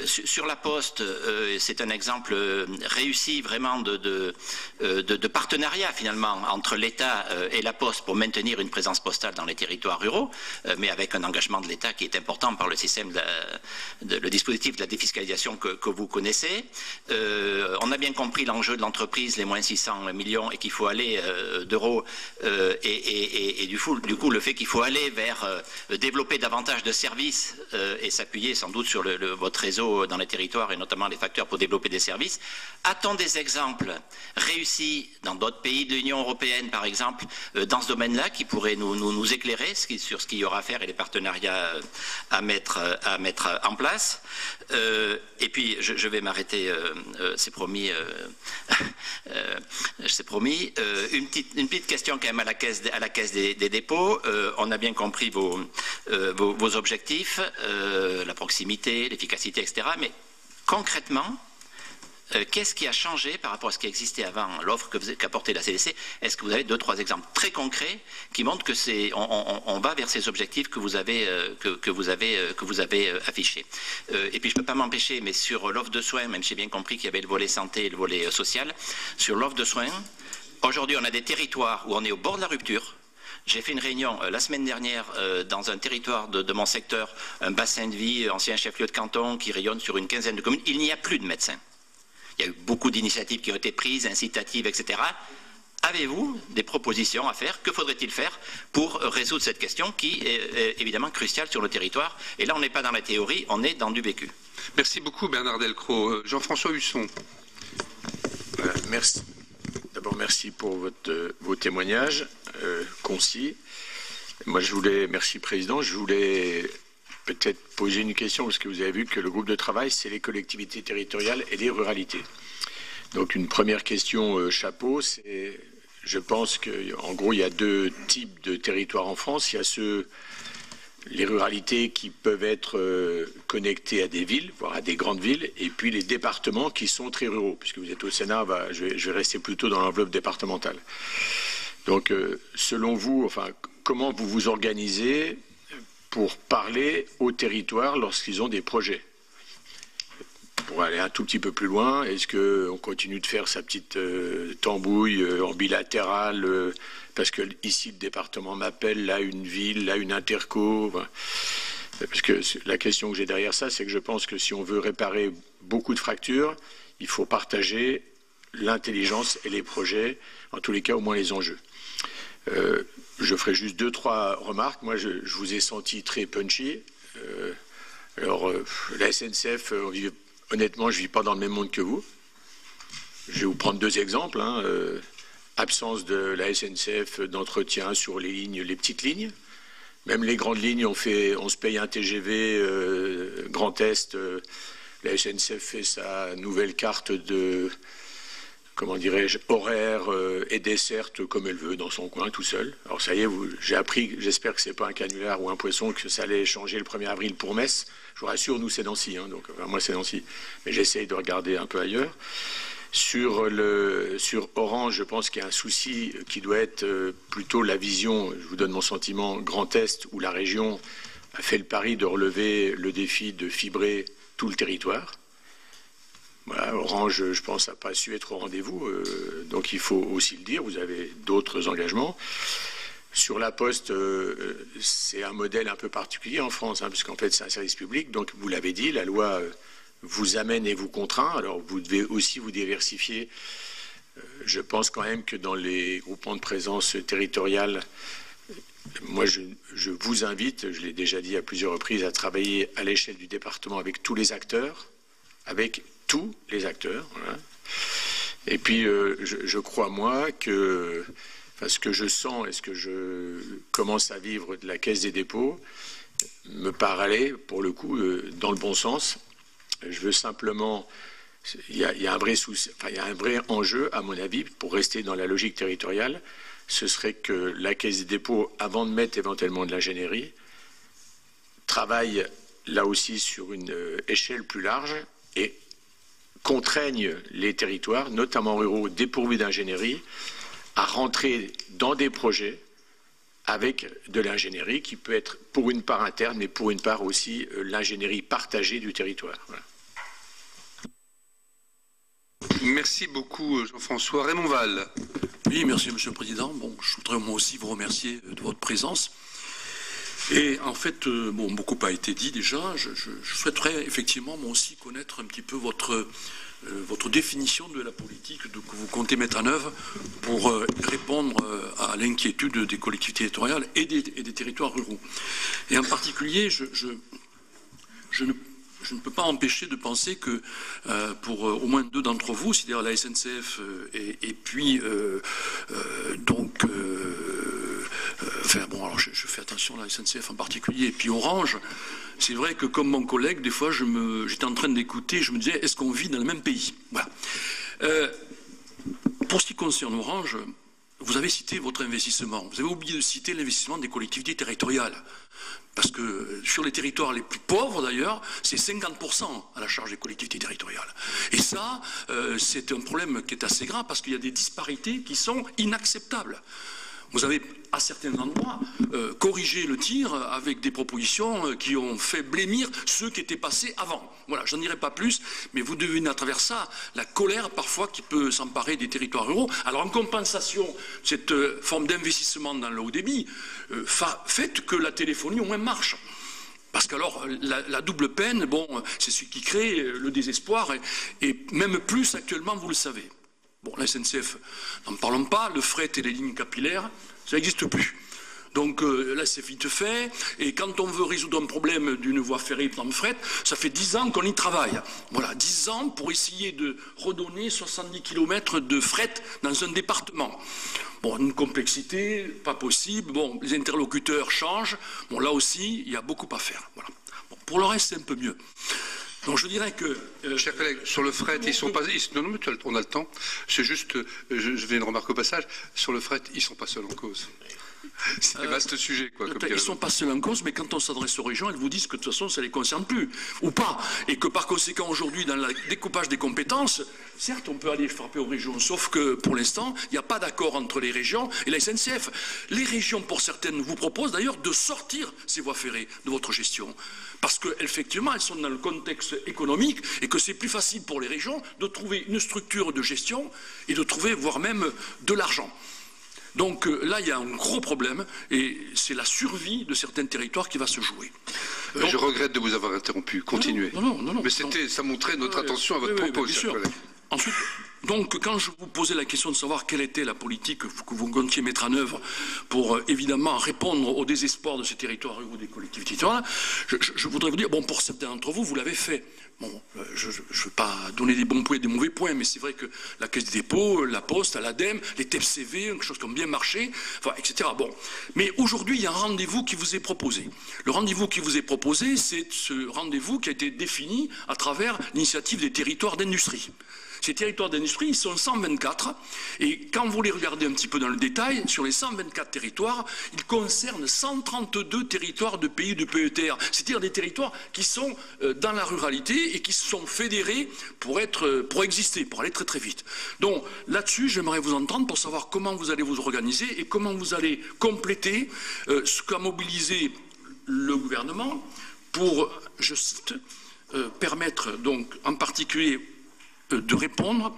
Sur la Poste, c'est un exemple réussi vraiment de partenariat finalement entre l'État et la Poste pour maintenir une présence postale dans les territoires ruraux, mais avec un engagement de l'État qui est important par le système le dispositif de la défiscalisation que vous connaissez. On a bien compris l'enjeu de l'entreprise, les moins 600 millions, et qu'il faut aller d'euros, et du coup le fait qu'il faut aller vers développer davantage de services et s'appuyer sans doute sur votre réseau dans les territoires et notamment les facteurs pour développer des services. A-t-on des exemples réussis dans d'autres pays de l'Union européenne, par exemple, dans ce domaine-là, qui pourraient nous éclairer sur ce qu'il y aura à faire et les partenariats à mettre en place. Et puis, je vais m'arrêter, c'est promis. C'est promis. Une petite question quand même à la caisse des dépôts. On a bien compris vos objectifs, la proximité, l'efficacité, etc. Mais concrètement, qu'est-ce qui a changé par rapport à ce qui existait avant l'offre qu'apportait la CDC? Est-ce que vous avez 2-3 exemples très concrets qui montrent que on va vers ces objectifs que vous avez affichés? Et puis je ne peux pas m'empêcher, mais sur l'offre de soins, même si j'ai bien compris qu'il y avait le volet santé et le volet social, sur l'offre de soins, aujourd'hui on a des territoires où on est au bord de la rupture. J'ai fait une réunion la semaine dernière dans un territoire de mon secteur, un bassin de vie, ancien chef-lieu de canton qui rayonne sur une quinzaine de communes. Il n'y a plus de médecins. Il y a eu beaucoup d'initiatives qui ont été prises, incitatives, etc. Avez-vous des propositions à faire? Que faudrait-il faire pour résoudre cette question qui est évidemment cruciale sur le territoire? Et là, on n'est pas dans la théorie, on est dans du vécu. Merci beaucoup Bernard Delcros. Jean-François Husson. Merci. D'abord, merci pour vos témoignages concis. Moi, merci Président, je voulais peut-être poser une question, parce que vous avez vu que le groupe de travail, c'est les collectivités territoriales et les ruralités. Donc une première question chapeau, c'est, je pense qu'en gros, il y a 2 types de territoires en France. Il y a les ruralités qui peuvent être connectées à des villes, voire à des grandes villes, et puis les départements qui sont très ruraux. Puisque vous êtes au Sénat, je vais rester plutôt dans l'enveloppe départementale. Donc, selon vous, comment vous vous organisez pour parler aux territoires lorsqu'ils ont des projets? Pour aller un tout petit peu plus loin, est-ce qu'on continue de faire sa petite tambouille en bilatéral parce que ici le département m'appelle, là une ville, là une interco? Parce que la question que j'ai derrière ça, c'est que je pense que si on veut réparer beaucoup de fractures, il faut partager l'intelligence et les projets, en tous les cas au moins les enjeux. Je ferai juste 2-3 remarques. Moi, je vous ai senti très punchy. La SNCF, honnêtement, je ne vis pas dans le même monde que vous. Je vais vous prendre 2 exemples. Absence de la SNCF d'entretien sur les lignes, les petites lignes. Même les grandes lignes, on se paye un TGV Grand Est. La SNCF fait sa nouvelle carte de... comment dirais-je, horaire et desserte comme elle veut, dans son coin, tout seul. Alors ça y est, j'ai appris, j'espère que ce n'est pas un canular ou un poisson, que ça allait changer le 1er avril pour Metz. Je vous rassure, nous c'est Nancy, donc moi c'est Nancy. Mais j'essaye de regarder un peu ailleurs. Sur Orange, je pense qu'il y a un souci qui doit être plutôt la vision, je vous donne mon sentiment, Grand Est, où la région a fait le pari de relever le défi de fibrer tout le territoire. Voilà, Orange, je pense, n'a pas su être au rendez-vous, donc il faut aussi le dire, vous avez d'autres engagements. Sur la Poste, c'est un modèle un peu particulier en France, puisqu'en fait c'est un service public, donc vous l'avez dit, la loi vous amène et vous contraint, alors vous devez aussi vous diversifier. Je pense quand même que dans les groupements de présence territoriale, moi je vous invite, je l'ai déjà dit à plusieurs reprises, à travailler à l'échelle du département avec tous les acteurs, tous les acteurs. Voilà. Et puis, je crois, moi, que ce que je sens et ce que je commence à vivre de la Caisse des dépôts me paraît, pour le coup, dans le bon sens. Je veux simplement... Il y a un vrai souci, il y a un vrai enjeu, à mon avis, pour rester dans la logique territoriale. Ce serait que la Caisse des dépôts, avant de mettre éventuellement de l'ingénierie, travaille là aussi sur une échelle plus large et contraignent les territoires, notamment ruraux, dépourvus d'ingénierie, à rentrer dans des projets avec de l'ingénierie qui peut être pour une part interne, mais pour une part aussi l'ingénierie partagée du territoire. Voilà. Merci beaucoup Jean-François. Raymond Vall. Oui, merci Monsieur le Président. Bon, je voudrais moi aussi vous remercier de votre présence. Et en fait, bon, beaucoup a été dit déjà. Je souhaiterais effectivement moi aussi connaître un petit peu votre définition de la politique que vous comptez mettre en œuvre pour répondre à l'inquiétude des collectivités territoriales et des territoires ruraux. Et en particulier, je ne peux pas empêcher de penser que pour au moins deux d'entre vous, c'est-à-dire la SNCF et puis enfin bon, alors je fais attention à la SNCF en particulier, et puis Orange, c'est vrai que comme mon collègue, des fois j'étais en train d'écouter, je me disais, est-ce qu'on vit dans le même pays? Voilà. Pour ce qui concerne Orange, vous avez cité votre investissement. Vous avez oublié de citer l'investissement des collectivités territoriales. Parce que sur les territoires les plus pauvres, d'ailleurs, c'est 50% à la charge des collectivités territoriales. Et ça, c'est un problème qui est assez grave parce qu'il y a des disparités qui sont inacceptables. Vous avez, à certains endroits, corrigé le tir avec des propositions qui ont fait blêmir ceux qui étaient passés avant. Voilà, j'en dirai pas plus, mais vous devinez à travers ça la colère parfois qui peut s'emparer des territoires ruraux. Alors en compensation, cette forme d'investissement dans le haut débit, faites que la téléphonie au moins marche. Parce qu'alors, la double peine, bon, c'est ce qui crée le désespoir, et même plus actuellement, vous le savez. Bon, la SNCF, n'en parlons pas, le fret et les lignes capillaires, ça n'existe plus. Donc là, c'est vite fait, et quand on veut résoudre un problème d'une voie ferrée dans le fret, ça fait 10 ans qu'on y travaille. Voilà, 10 ans pour essayer de redonner 70 km de fret dans un département. Bon, une complexité, pas possible, bon, les interlocuteurs changent, bon, là aussi, il y a beaucoup à faire. Voilà. Bon, pour le reste, c'est un peu mieux. Donc je dirais que... Chers collègues, sur le fret, ils sont pas... Non, mais on a le temps. C'est juste, je fais une remarque au passage. Sur le fret, ils ne sont pas seuls en cause. C'est un vaste sujet, quoi. Ils ne sont pas seuls en cause, mais quand on s'adresse aux régions, elles vous disent que de toute façon, ça ne les concerne plus, ou pas. Et que par conséquent, aujourd'hui, dans le découpage des compétences, certes, on peut aller frapper aux régions, sauf que pour l'instant, il n'y a pas d'accord entre les régions et la SNCF. Les régions, pour certaines, vous proposent d'ailleurs de sortir ces voies ferrées de votre gestion. Parce qu'effectivement, elles sont dans le contexte économique et que c'est plus facile pour les régions de trouver une structure de gestion et de trouver, voire même, de l'argent. Donc là, il y a un gros problème et c'est la survie de certains territoires qui va se jouer. Donc, je regrette de vous avoir interrompu. Continuez. Non. Mais ça montrait notre attention à votre propos, chers collègues. Ensuite, donc, quand je vous posais la question de savoir quelle était la politique que vous comptiez mettre en œuvre pour, évidemment, répondre au désespoir de ces territoires ou des collectivités territoriales, je voudrais vous dire, bon, pour certains d'entre vous, vous l'avez fait. Bon, je ne veux pas donner des bons points et des mauvais points, mais c'est vrai que la Caisse des dépôts, la Poste, l'ADEME, les TEPCV, quelque chose qui ont bien marché, enfin, etc. Bon. Mais aujourd'hui, il y a un rendez-vous qui vous est proposé. Le rendez-vous qui vous est proposé, c'est ce rendez-vous qui a été défini à travers l'initiative des territoires d'industrie. Ces territoires d'industrie, ils sont 124, et quand vous les regardez un petit peu dans le détail, sur les 124 territoires, ils concernent 132 territoires de pays de PETR, c'est-à-dire des territoires qui sont dans la ruralité et qui se sont fédérés pour exister, pour aller très très vite. Donc là-dessus, j'aimerais vous entendre pour savoir comment vous allez vous organiser et comment vous allez compléter ce qu'a mobilisé le gouvernement pour, je cite, permettre donc en particulier de répondre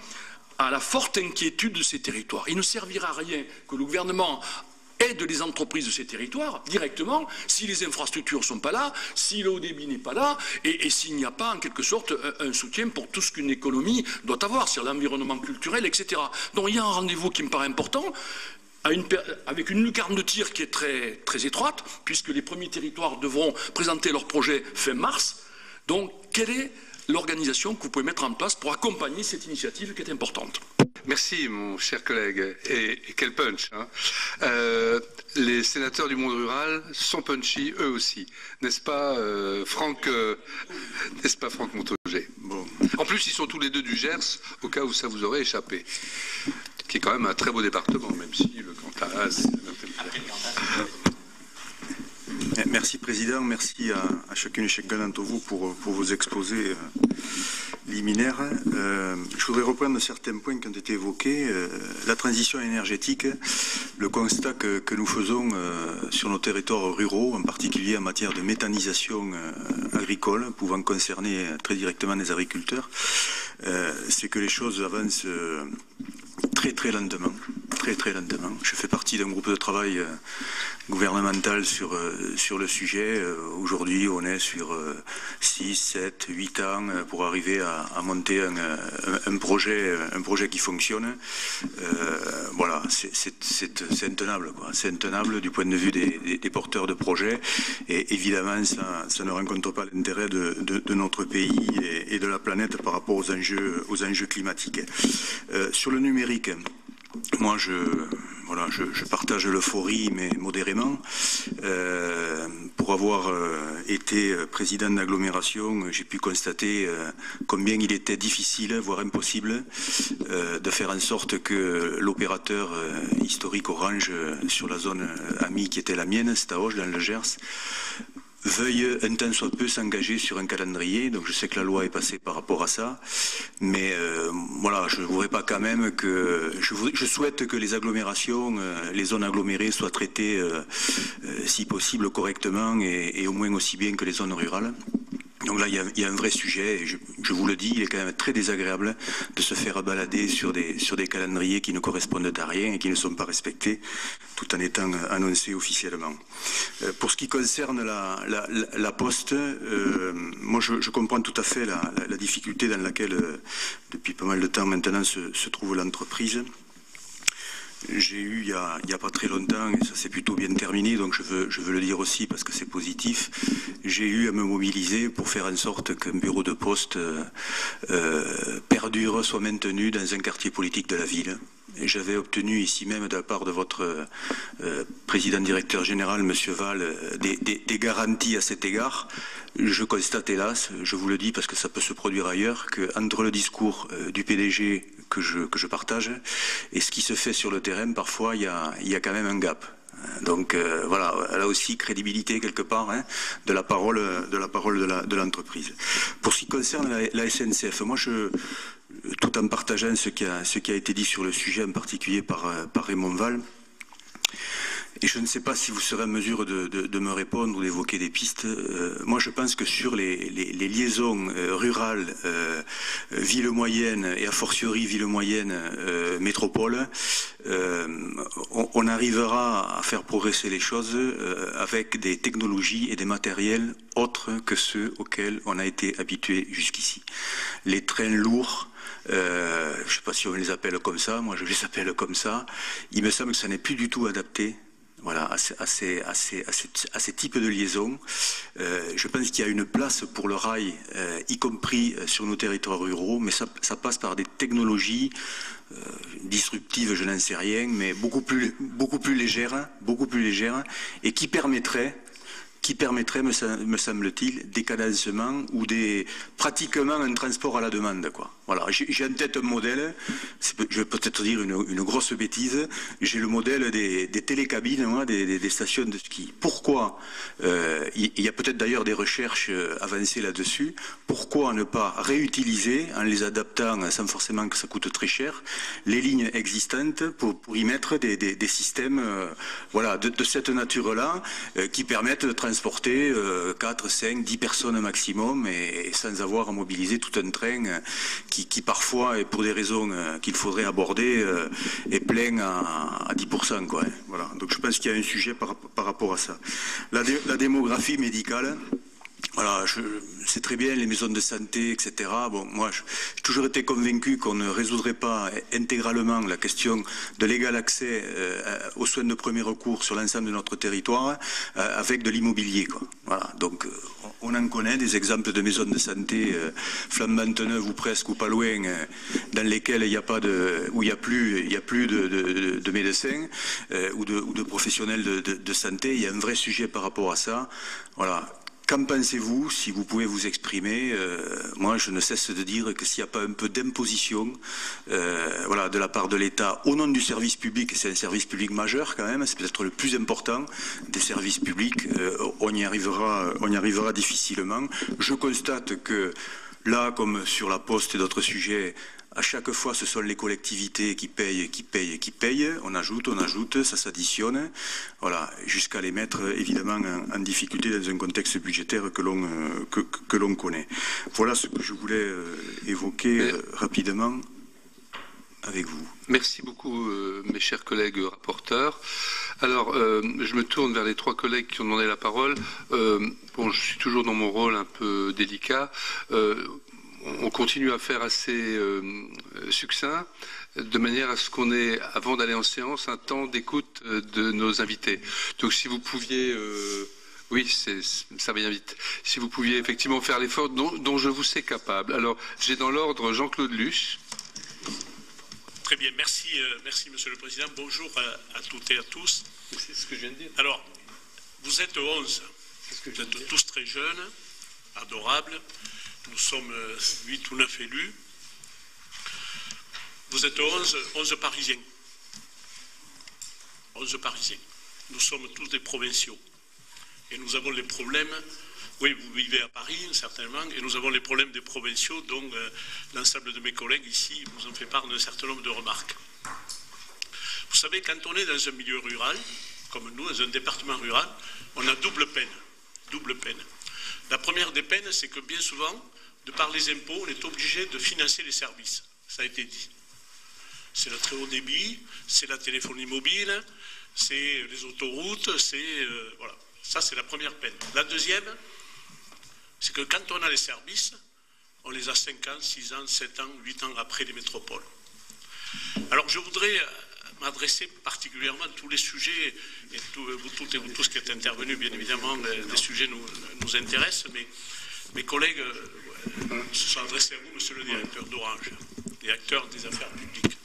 à la forte inquiétude de ces territoires. Il ne servira à rien que le gouvernement aide les entreprises de ces territoires directement si les infrastructures ne sont pas là, si le haut débit n'est pas là et s'il n'y a pas en quelque sorte un soutien pour tout ce qu'une économie doit avoir, c'est-à-dire l'environnement culturel, etc. Donc il y a un rendez-vous qui me paraît important avec une lucarne de tir qui est très, très étroite puisque les premiers territoires devront présenter leur projet fin mars. Donc quelle est l'organisation que vous pouvez mettre en place pour accompagner cette initiative qui est importante? Merci, mon cher collègue. Et quel punch, hein. Les sénateurs du monde rural sont punchy, eux aussi. N'est-ce pas, Franck Montaugé? Bon. En plus, ils sont tous les deux du Gers, au cas où ça vous aurait échappé. Qui est quand même un très beau département, même si le Cantal, c'est Merci Président, merci à chacune et chacun d'entre vous pour vos exposés liminaires. Je voudrais reprendre certains points qui ont été évoqués. La transition énergétique, le constat que nous faisons sur nos territoires ruraux, en particulier en matière de méthanisation agricole, pouvant concerner très directement les agriculteurs, c'est que les choses avancent très très lentement. très très lentement. Je fais partie d'un groupe de travail gouvernemental sur le sujet. Aujourd'hui, on est sur 6, 7, 8 ans pour arriver à monter un projet qui fonctionne. Voilà, c'est intenable, quoi. C'est intenable du point de vue des porteurs de projets. Et évidemment, ça ne rencontre pas l'intérêt de notre pays et de la planète par rapport aux enjeux climatiques. Sur le numérique, moi, je partage l'euphorie, mais modérément. Pour avoir été président d'agglomération, j'ai pu constater combien il était difficile, voire impossible, de faire en sorte que l'opérateur historique Orange sur la zone amie qui était la mienne, Staoche, dans le Gers, veuille un tant soit peu s'engager sur un calendrier. Donc je sais que la loi est passée par rapport à ça, mais voilà, je ne voudrais pas quand même que... Je souhaite que les agglomérations, les zones agglomérées soient traitées, si possible, correctement et au moins aussi bien que les zones rurales. Donc là, il y a un vrai sujet, et je vous le dis, il est quand même très désagréable de se faire balader sur des calendriers qui ne correspondent à rien et qui ne sont pas respectés, tout en étant annoncés officiellement. Pour ce qui concerne la Poste, moi je comprends tout à fait la difficulté dans laquelle, depuis pas mal de temps maintenant, se trouve l'entreprise. J'ai eu il y a pas très longtemps, et ça s'est plutôt bien terminé, donc je veux le dire aussi parce que c'est positif, j'ai eu à me mobiliser pour faire en sorte qu'un bureau de poste perdure, soit maintenu dans un quartier politique de la ville. Et j'avais obtenu ici même de la part de votre président directeur général, M. Val, des garanties à cet égard. Je constate hélas, je vous le dis parce que ça peut se produire ailleurs, qu'entre le discours du PDG que je partage et ce qui se fait sur le terrain, parfois il y a quand même un gap. Donc voilà, là aussi crédibilité quelque part de la parole de l'entreprise. Pour ce qui concerne la SNCF, moi tout en partageant ce qui a été dit sur le sujet, en particulier par Raymond Val, et je ne sais pas si vous serez en mesure de me répondre ou d'évoquer des pistes. Moi, je pense que sur les liaisons rurales, villes moyennes et a fortiori villes moyennes, métropoles, on arrivera à faire progresser les choses avec des technologies et des matériels autres que ceux auxquels on a été habitué jusqu'ici. Les trains lourds, je ne sais pas si on les appelle comme ça, moi je les appelle comme ça, il me semble que ça n'est plus du tout adapté. Voilà, à ces types de liaisons. Je pense qu'il y a une place pour le rail, y compris sur nos territoires ruraux, mais ça passe par des technologies disruptives, je n'en sais rien, mais beaucoup plus légères, et qui permettraient, me semble-t-il, des cadencements ou pratiquement un transport à la demande, quoi. Voilà, j'ai en tête un modèle, je vais peut-être dire une grosse bêtise, j'ai le modèle des télécabines, moi, des stations de ski. Pourquoi il y a peut-être d'ailleurs des recherches avancées là-dessus, pourquoi ne pas réutiliser, en les adaptant sans forcément que ça coûte très cher, les lignes existantes pour y mettre des systèmes voilà, de cette nature-là qui permettent de transporter 4, 5, 10 personnes maximum et sans avoir à mobiliser tout un train qui parfois, et pour des raisons qu'il faudrait aborder, est plein à 10%. Quoi, hein. Voilà. Donc je pense qu'il y a un sujet par rapport à ça. La démographie médicale, voilà, c'est très bien les maisons de santé, etc. Bon, moi, j'ai toujours été convaincu qu'on ne résoudrait pas intégralement la question de l'égal accès aux soins de premier recours sur l'ensemble de notre territoire avec de l'immobilier, quoi. Voilà, donc on en connaît des exemples de maisons de santé flambant neuves ou presque ou pas loin, dans lesquelles il n'y a pas où il y a plus de médecins ou de professionnels de santé. Il y a un vrai sujet par rapport à ça. Voilà. Qu'en pensez-vous, si vous pouvez vous exprimer? Moi, je ne cesse de dire que s'il n'y a pas un peu d'imposition voilà, de la part de l'État au nom du service public, et c'est un service public majeur quand même, c'est peut-être le plus important des services publics, on y arrivera difficilement. Je constate que là, comme sur la Poste et d'autres sujets, à chaque fois, ce sont les collectivités qui payent. On ajoute, ça s'additionne, voilà, jusqu'à les mettre évidemment en difficulté dans un contexte budgétaire que l'on connaît. Voilà ce que je voulais évoquer rapidement. avec vous. Merci beaucoup, mes chers collègues rapporteurs. Alors, je me tourne vers les 3 collègues qui ont demandé la parole. Bon, je suis toujours dans mon rôle un peu délicat. On continue à faire assez succinct, de manière à ce qu'on ait, avant d'aller en séance, un temps d'écoute de nos invités. Donc, si vous pouviez... oui, ça va bien vite. Si vous pouviez effectivement faire l'effort dont je vous sais capable. Alors, j'ai dans l'ordre Jean-Claude Luche. Très bien, merci Monsieur le Président. Bonjour à toutes et à tous. C'est ce que je viens de dire. Alors, vous êtes 11. Vous êtes tous très jeunes, adorables. Nous sommes 8 ou 9 élus. Vous êtes 11 Parisiens. 11 Parisiens. Nous sommes tous des provinciaux. Et nous avons les problèmes, oui, vous vivez à Paris, certainement, et nous avons les problèmes des provinciaux, dont l'ensemble de mes collègues ici vous en fait part d'un certain nombre de remarques. Vous savez, quand on est dans un milieu rural, comme nous, dans un département rural, on a double peine. Double peine. La première des peines, c'est que bien souvent, de par les impôts, on est obligé de financer les services. Ça a été dit. C'est le très haut débit, c'est la téléphonie mobile, c'est les autoroutes, c'est... voilà. Ça, c'est la première peine. La deuxième, c'est que quand on a les services, on les a 5 ans, 6 ans, 7 ans, 8 ans après les métropoles. Alors, je voudrais m'adresser particulièrement à tous les sujets, et vous toutes et vous tous qui êtes intervenus, bien évidemment, les sujets nous intéressent, mais mes collègues se sont adressés à vous, monsieur le directeur d'Orange, directeur des affaires publiques.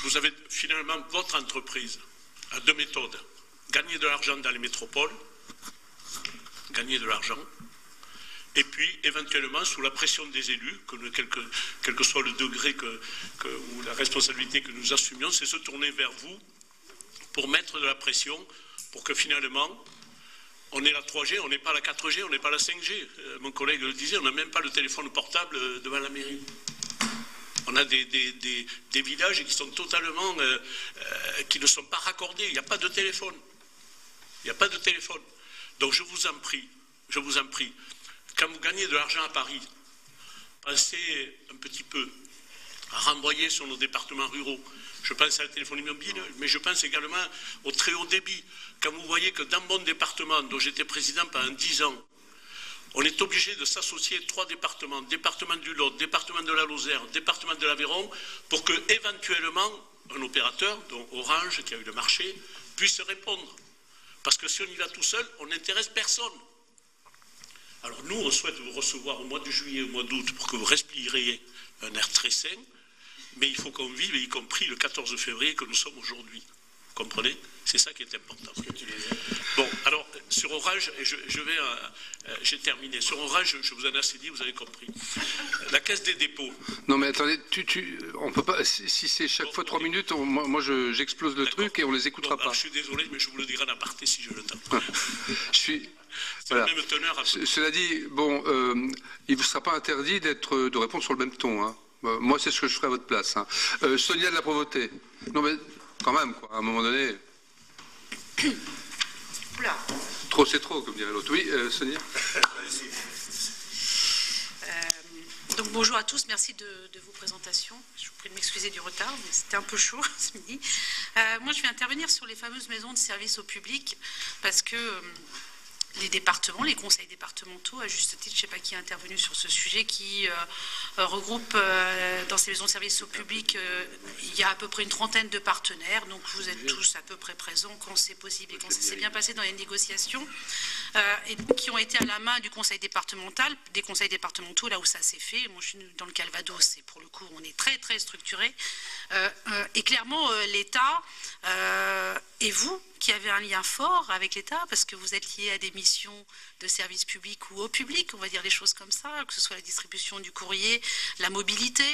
Vous avez finalement votre entreprise à 2 méthodes. Gagner de l'argent dans les métropoles, gagner de l'argent, et puis éventuellement sous la pression des élus, quel que soit le degré ou la responsabilité que nous assumions, c'est se tourner vers vous pour mettre de la pression pour que finalement on ait la 3G, on n'est pas la 4G, on n'est pas la 5G. Mon collègue le disait, on n'a même pas le téléphone portable devant la mairie. On a des villages qui sont totalement, qui ne sont pas raccordés. Il n'y a pas de téléphone. Il n'y a pas de téléphone. Donc je vous en prie, quand vous gagnez de l'argent à Paris, pensez un petit peu à renvoyer sur nos départements ruraux. Je pense à la téléphonie mobile, mais je pense également au très haut débit. Quand vous voyez que dans mon département, dont j'étais président pendant 10 ans, on est obligé de s'associer 3 départements, département du Lot, département de la Lozère, département de l'Aveyron, pour que éventuellement un opérateur, dont Orange, qui a eu le marché, puisse répondre. Parce que si on y va tout seul, on n'intéresse personne. Alors nous, on souhaite vous recevoir au mois de juillet, au mois d'août, pour que vous respiriez un air très sain, mais il faut qu'on vive, y compris le 14 février que nous sommes aujourd'hui. Vous comprenez? C'est ça qui est important. Bon, alors, sur Orange, j'ai terminé. Sur Orange, je vous en ai assez dit, vous avez compris. La Caisse des dépôts. Non, mais attendez, on peut pas, si c'est chaque fois 3 minutes, moi j'explose le truc et on les écoutera pas. Je suis désolé, mais je vous le dirai en aparté si je le temps. Voilà. Même teneur. Cela dit, bon, il ne vous sera pas interdit de répondre sur le même ton. Hein. Moi, c'est ce que je ferai à votre place. Hein. Sonia de la Provoté. Non, mais quand même, quoi, à un moment donné. Oula. Trop, c'est trop, comme dirait l'autre. Oui, Sonia. Donc bonjour à tous, merci de vos présentations. Je vous prie de m'excuser du retard, mais c'était un peu chaud ce midi. Moi, je vais intervenir sur les fameuses maisons de service au public, parce que les départements, les conseils départementaux, à juste titre, je ne sais pas qui est intervenu sur ce sujet, qui regroupe dans ces maisons de service au public, il y a à peu près une trentaine de partenaires, donc vous êtes tous à peu près présents quand c'est possible et quand ça s'est bien passé dans les négociations, et donc qui ont été à la main du conseil départemental, des conseils départementaux, là où ça s'est fait. Moi, je suis dans le Calvados, et pour le coup, on est très, très structuré. Et clairement, l'État et vous, qui avez un lien fort avec l'État, parce que vous êtes liés à des missions de service public ou au public, on va dire les choses comme ça, que ce soit la distribution du courrier, la mobilité,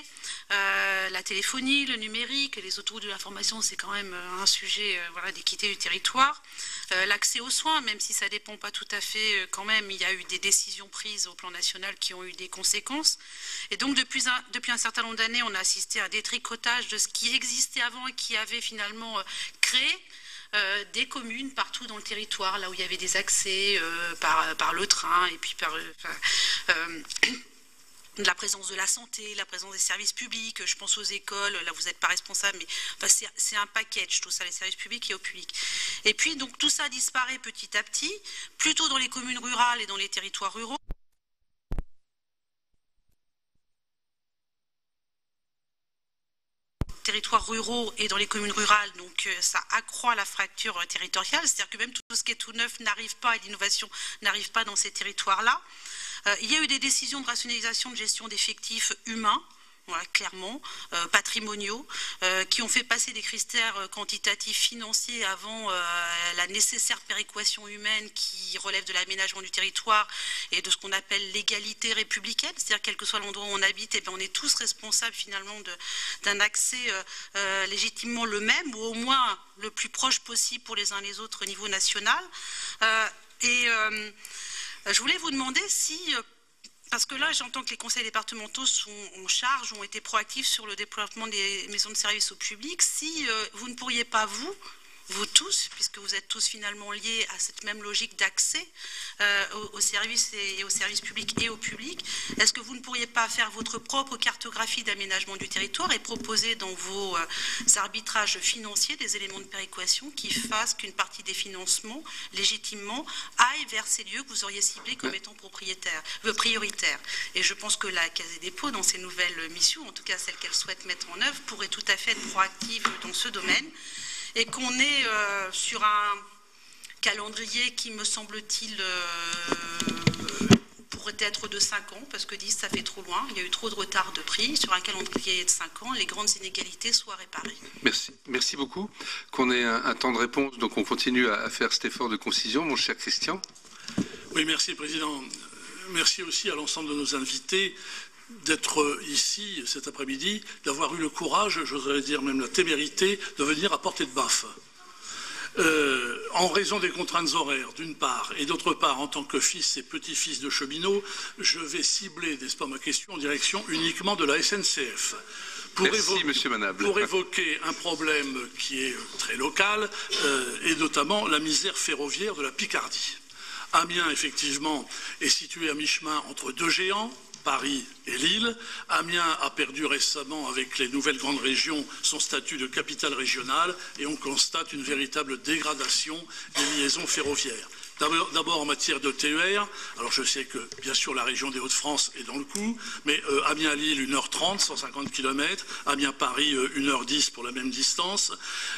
la téléphonie, le numérique, les autoroutes de l'information, c'est quand même un sujet voilà, d'équité du territoire. L'accès aux soins, même si ça ne dépend pas tout à fait, quand même, il y a eu des décisions prises au plan national qui ont eu des conséquences. Et donc, depuis un certain nombre d'années, on a assisté à un détricotage de ce qui existait avant et qui avait finalement créé des communes partout dans le territoire, là où il y avait des accès par le train et puis la présence de la santé, la présence des services publics, je pense aux écoles, là vous n'êtes pas responsable, mais enfin, c'est un package tout ça, les services publics et au public. Et puis donc tout ça disparaît petit à petit, plutôt dans les communes rurales et dans les territoires ruraux. Territoires ruraux et dans les communes rurales, donc ça accroît la fracture territoriale, c'est-à-dire que même tout ce qui est tout neuf n'arrive pas et l'innovation n'arrive pas dans ces territoires-là. Il y a eu des décisions de rationalisation de gestion d'effectifs humains, voilà, clairement, patrimoniaux, qui ont fait passer des critères quantitatifs financiers avant la nécessaire péréquation humaine qui relève de l'aménagement du territoire et de ce qu'on appelle l'égalité républicaine, c'est-à-dire quel que soit l'endroit où on habite, eh bien, on est tous responsables finalement d'un accès légitimement le même, ou au moins le plus proche possible pour les uns les autres au niveau national. Je voulais vous demander si, parce que là j'entends que les conseils départementaux sont en charge, ont été proactifs sur le déploiement des maisons de services au public, si vous ne pourriez pas vous tous, puisque vous êtes tous finalement liés à cette même logique d'accès aux services et aux services publics et au public, est-ce que vous ne pourriez pas faire votre propre cartographie d'aménagement du territoire et proposer dans vos arbitrages financiers des éléments de péréquation qui fassent qu'une partie des financements, légitimement, aille vers ces lieux que vous auriez ciblés comme étant prioritaires. Et je pense que la Caisse des dépôts, dans ses nouvelles missions, en tout cas celles qu'elle souhaite mettre en œuvre, pourrait tout à fait être proactive dans ce domaine. Et qu'on est sur un calendrier qui, me semble-t-il, pourrait être de 5 ans, parce que 10, ça fait trop loin. Il y a eu trop de retard de prix. Sur un calendrier de 5 ans, les grandes inégalités soient réparées. Merci beaucoup. Qu'on ait un temps de réponse, donc on continue à faire cet effort de concision. Mon cher Christian. Oui, merci, Président. Merci aussi à l'ensemble de nos invités d'être ici cet après-midi, d'avoir eu le courage, j'oserais dire même la témérité, de venir à portée de baffe. En raison des contraintes horaires, d'une part, et d'autre part, en tant que fils et petit-fils de cheminot, je vais cibler, n'est-ce pas, ma question en direction uniquement de la SNCF. Pour évoquer un problème qui est très local, et notamment la misère ferroviaire de la Picardie. Amiens, effectivement, est situé à mi-chemin entre deux géants, Paris et Lille. Amiens a perdu récemment, avec les nouvelles grandes régions, son statut de capitale régionale et on constate une véritable dégradation des liaisons ferroviaires. D'abord en matière de TER, alors je sais que bien sûr la région des Hauts-de-France est dans le coup, mais Amiens-Lille 1h30, 150 km, Amiens-Paris 1h10 pour la même distance.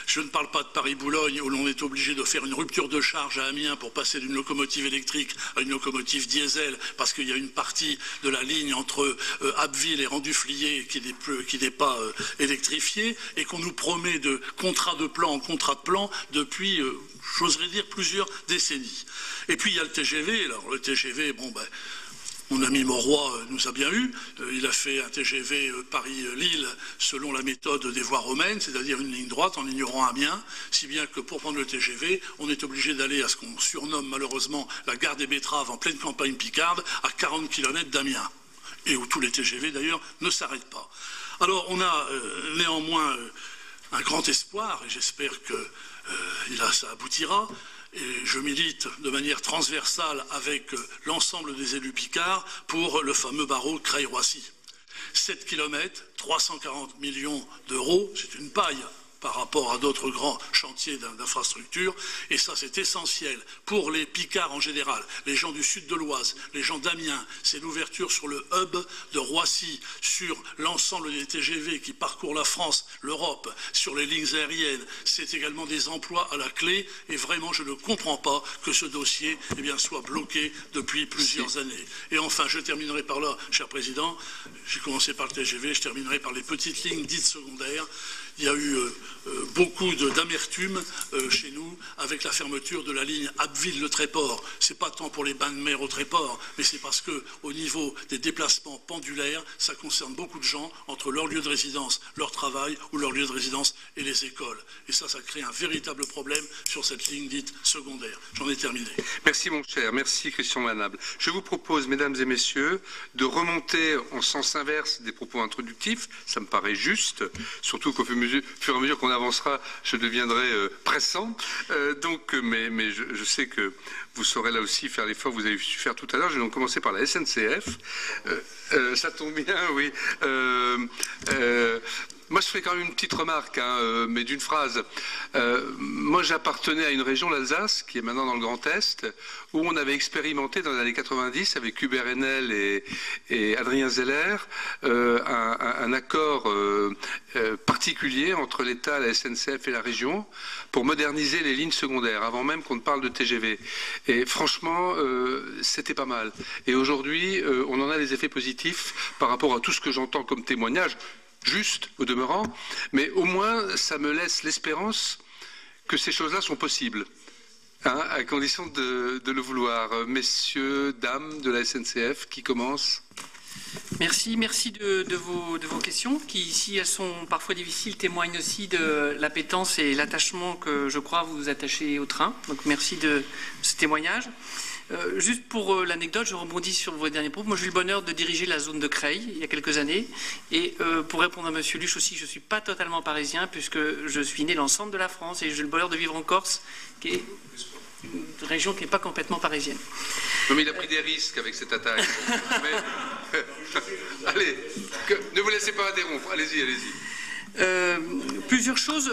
Je ne parle pas de Paris-Boulogne où l'on est obligé de faire une rupture de charge à Amiens pour passer d'une locomotive électrique à une locomotive diesel parce qu'il y a une partie de la ligne entre Abbeville et Renduflier qui n'est pas électrifiée et qu'on nous promet de contrat de plan en contrat de plan depuis, j'oserais dire, plusieurs décennies. Et puis il y a le TGV. Alors le TGV, bon ben, mon ami Mauroy nous a bien eu. Il a fait un TGV Paris-Lille selon la méthode des voies romaines, c'est-à-dire une ligne droite en ignorant Amiens, si bien que pour prendre le TGV, on est obligé d'aller à ce qu'on surnomme malheureusement la gare des Betteraves en pleine campagne picarde, à 40 km d'Amiens, et où tous les TGV d'ailleurs ne s'arrêtent pas. Alors on a néanmoins un grand espoir, et j'espère que ça aboutira. Et je milite de manière transversale avec l'ensemble des élus picards pour le fameux barreau Creil-Roissy. 7 km, 340 millions d'euros, c'est une paille par rapport à d'autres grands chantiers d'infrastructures. Et ça, c'est essentiel pour les Picards en général, les gens du sud de l'Oise, les gens d'Amiens. C'est l'ouverture sur le hub de Roissy, sur l'ensemble des TGV qui parcourent la France, l'Europe, sur les lignes aériennes. C'est également des emplois à la clé. Et vraiment, je ne comprends pas que ce dossier soit bloqué depuis plusieurs années. Et enfin, je terminerai par là, cher Président. J'ai commencé par le TGV, je terminerai par les petites lignes dites secondaires. Il y a eu beaucoup d'amertume chez nous avec la fermeture de la ligne Abbeville-Le Tréport. C'est pas tant pour les bains de mer au Tréport, mais c'est parce que au niveau des déplacements pendulaires, ça concerne beaucoup de gens entre leur lieu de résidence, leur travail ou leur lieu de résidence et les écoles. Et ça crée un véritable problème sur cette ligne dite secondaire. J'en ai terminé. Merci mon cher, merci Christian Manable. Je vous propose, mesdames et messieurs, de remonter en sens inverse des propos introductifs. Ça me paraît juste, surtout qu'au fur et à mesure mesure qu'on avancera, je deviendrai pressant. Mais je sais que vous saurez là aussi faire l'effort que vous avez su faire tout à l'heure. Je vais donc commencer par la SNCF. Ça tombe bien, oui. Moi, je ferai quand même une petite remarque, mais d'une phrase. Moi, j'appartenais à une région, l'Alsace, qui est maintenant dans le Grand Est, où on avait expérimenté dans les années 90, avec Hubert Haenel et Adrien Zeller, un accord particulier entre l'État, la SNCF et la région pour moderniser les lignes secondaires, avant même qu'on ne parle de TGV. Et franchement, c'était pas mal. Et aujourd'hui, on en a les effets positifs par rapport à tout ce que j'entends comme témoignage, juste au demeurant, mais au moins ça me laisse l'espérance que ces choses-là sont possibles, à condition de le vouloir. Messieurs, dames de la SNCF, qui commence? Merci de vos questions, qui ici elles sont parfois difficiles, témoignent aussi de l'appétence et l'attachement que je crois vous attachez au train. Donc merci de ce témoignage. Juste pour l'anecdote, je rebondis sur vos derniers propos. Moi, j'ai eu le bonheur de diriger la zone de Creil il y a quelques années. Et pour répondre à M. Luche aussi, je ne suis pas totalement parisien puisque je suis né dans le centre de la France et j'ai eu le bonheur de vivre en Corse, qui est une région qui n'est pas complètement parisienne. Non, mais il a pris des risques avec cette attaque. Allez, ne vous laissez pas interrompre. Allez-y, allez-y. Plusieurs choses.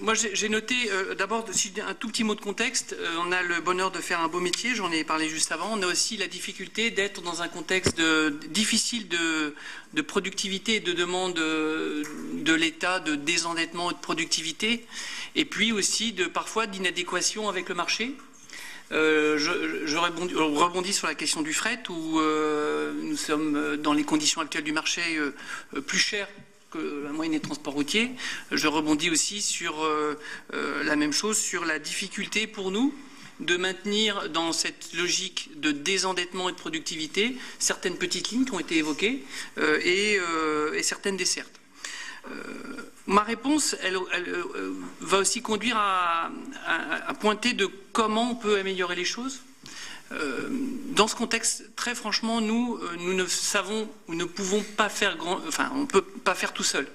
Moi, j'ai noté, d'abord, un tout petit mot de contexte. On a le bonheur de faire un beau métier, j'en ai parlé juste avant. On a aussi la difficulté d'être dans un contexte difficile de productivité et de demande de l'État, de désendettement et de productivité, et puis aussi parfois d'inadéquation avec le marché. Je rebondis sur la question du fret, où nous sommes dans les conditions actuelles du marché plus chers que la moyenne des transports routiers. Je rebondis aussi sur la même chose, sur la difficulté pour nous de maintenir dans cette logique de désendettement et de productivité certaines petites lignes qui ont été évoquées et certaines dessertes. Ma réponse, elle va aussi conduire à pointer de comment on peut améliorer les choses. Dans ce contexte, très franchement, nous ne savons ou ne pouvons pas faire on ne peut pas faire tout seul.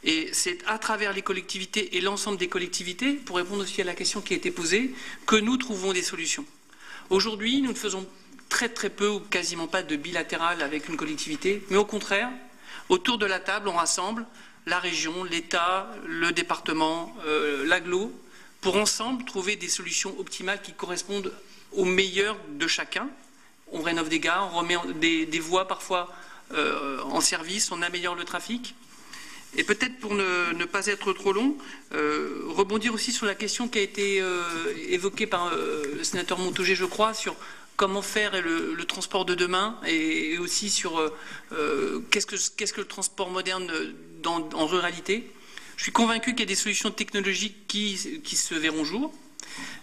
Et c'est à travers les collectivités et l'ensemble des collectivités, pour répondre aussi à la question qui a été posée, que nous trouvons des solutions. Aujourd'hui, nous ne faisons très peu ou quasiment pas de bilatéral avec une collectivité, mais au contraire, autour de la table, on rassemble la région, l'État, le département, l'agglo, pour ensemble trouver des solutions optimales qui correspondent au meilleur de chacun. On rénove des gares, on remet des voies parfois en service, on améliore le trafic. Et peut-être pour ne pas être trop long, rebondir aussi sur la question qui a été évoquée par le sénateur Montaugé, je crois, sur comment faire le transport de demain et aussi sur qu'est-ce que le transport moderne en ruralité. Je suis convaincu qu'il y a des solutions technologiques qui se verront jour.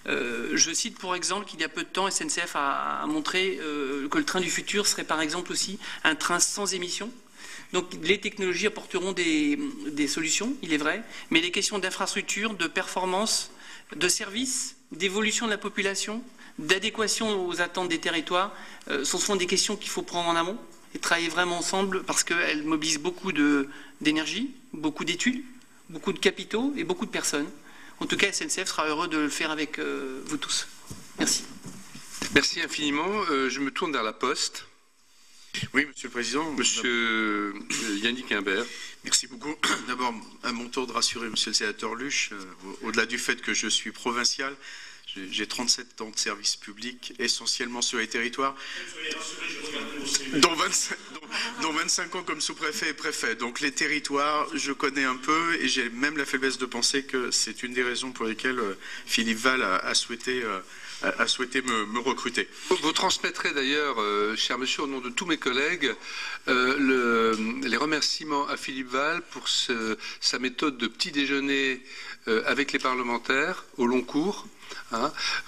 Je cite pour exemple qu'il y a peu de temps, SNCF a montré que le train du futur serait par exemple aussi un train sans émissions. Donc les technologies apporteront des solutions, il est vrai, mais les questions d'infrastructure, de performance, de service, d'évolution de la population, d'adéquation aux attentes des territoires, ce sont des questions qu'il faut prendre en amont et travailler vraiment ensemble parce qu'elles mobilisent beaucoup d'énergie, beaucoup d'études, beaucoup de capitaux et beaucoup de personnes. En tout cas, SNCF sera heureux de le faire avec vous tous. Merci. Merci infiniment. Je me tourne vers la Poste. Oui, Monsieur le Président. Monsieur Yannick Imbert. Merci beaucoup. D'abord, à mon tour de rassurer Monsieur le Sénateur Luche, au-delà du fait que je suis provincial, j'ai 37 ans de service public, essentiellement sur les territoires, dont 25 ans comme sous-préfet et préfet. Donc les territoires, je connais un peu et j'ai même la faiblesse de penser que c'est une des raisons pour lesquelles Philippe Val a souhaité me recruter. Vous transmettrez d'ailleurs, cher monsieur, au nom de tous mes collègues, les remerciements à Philippe Val pour sa méthode de petit déjeuner avec les parlementaires au long cours.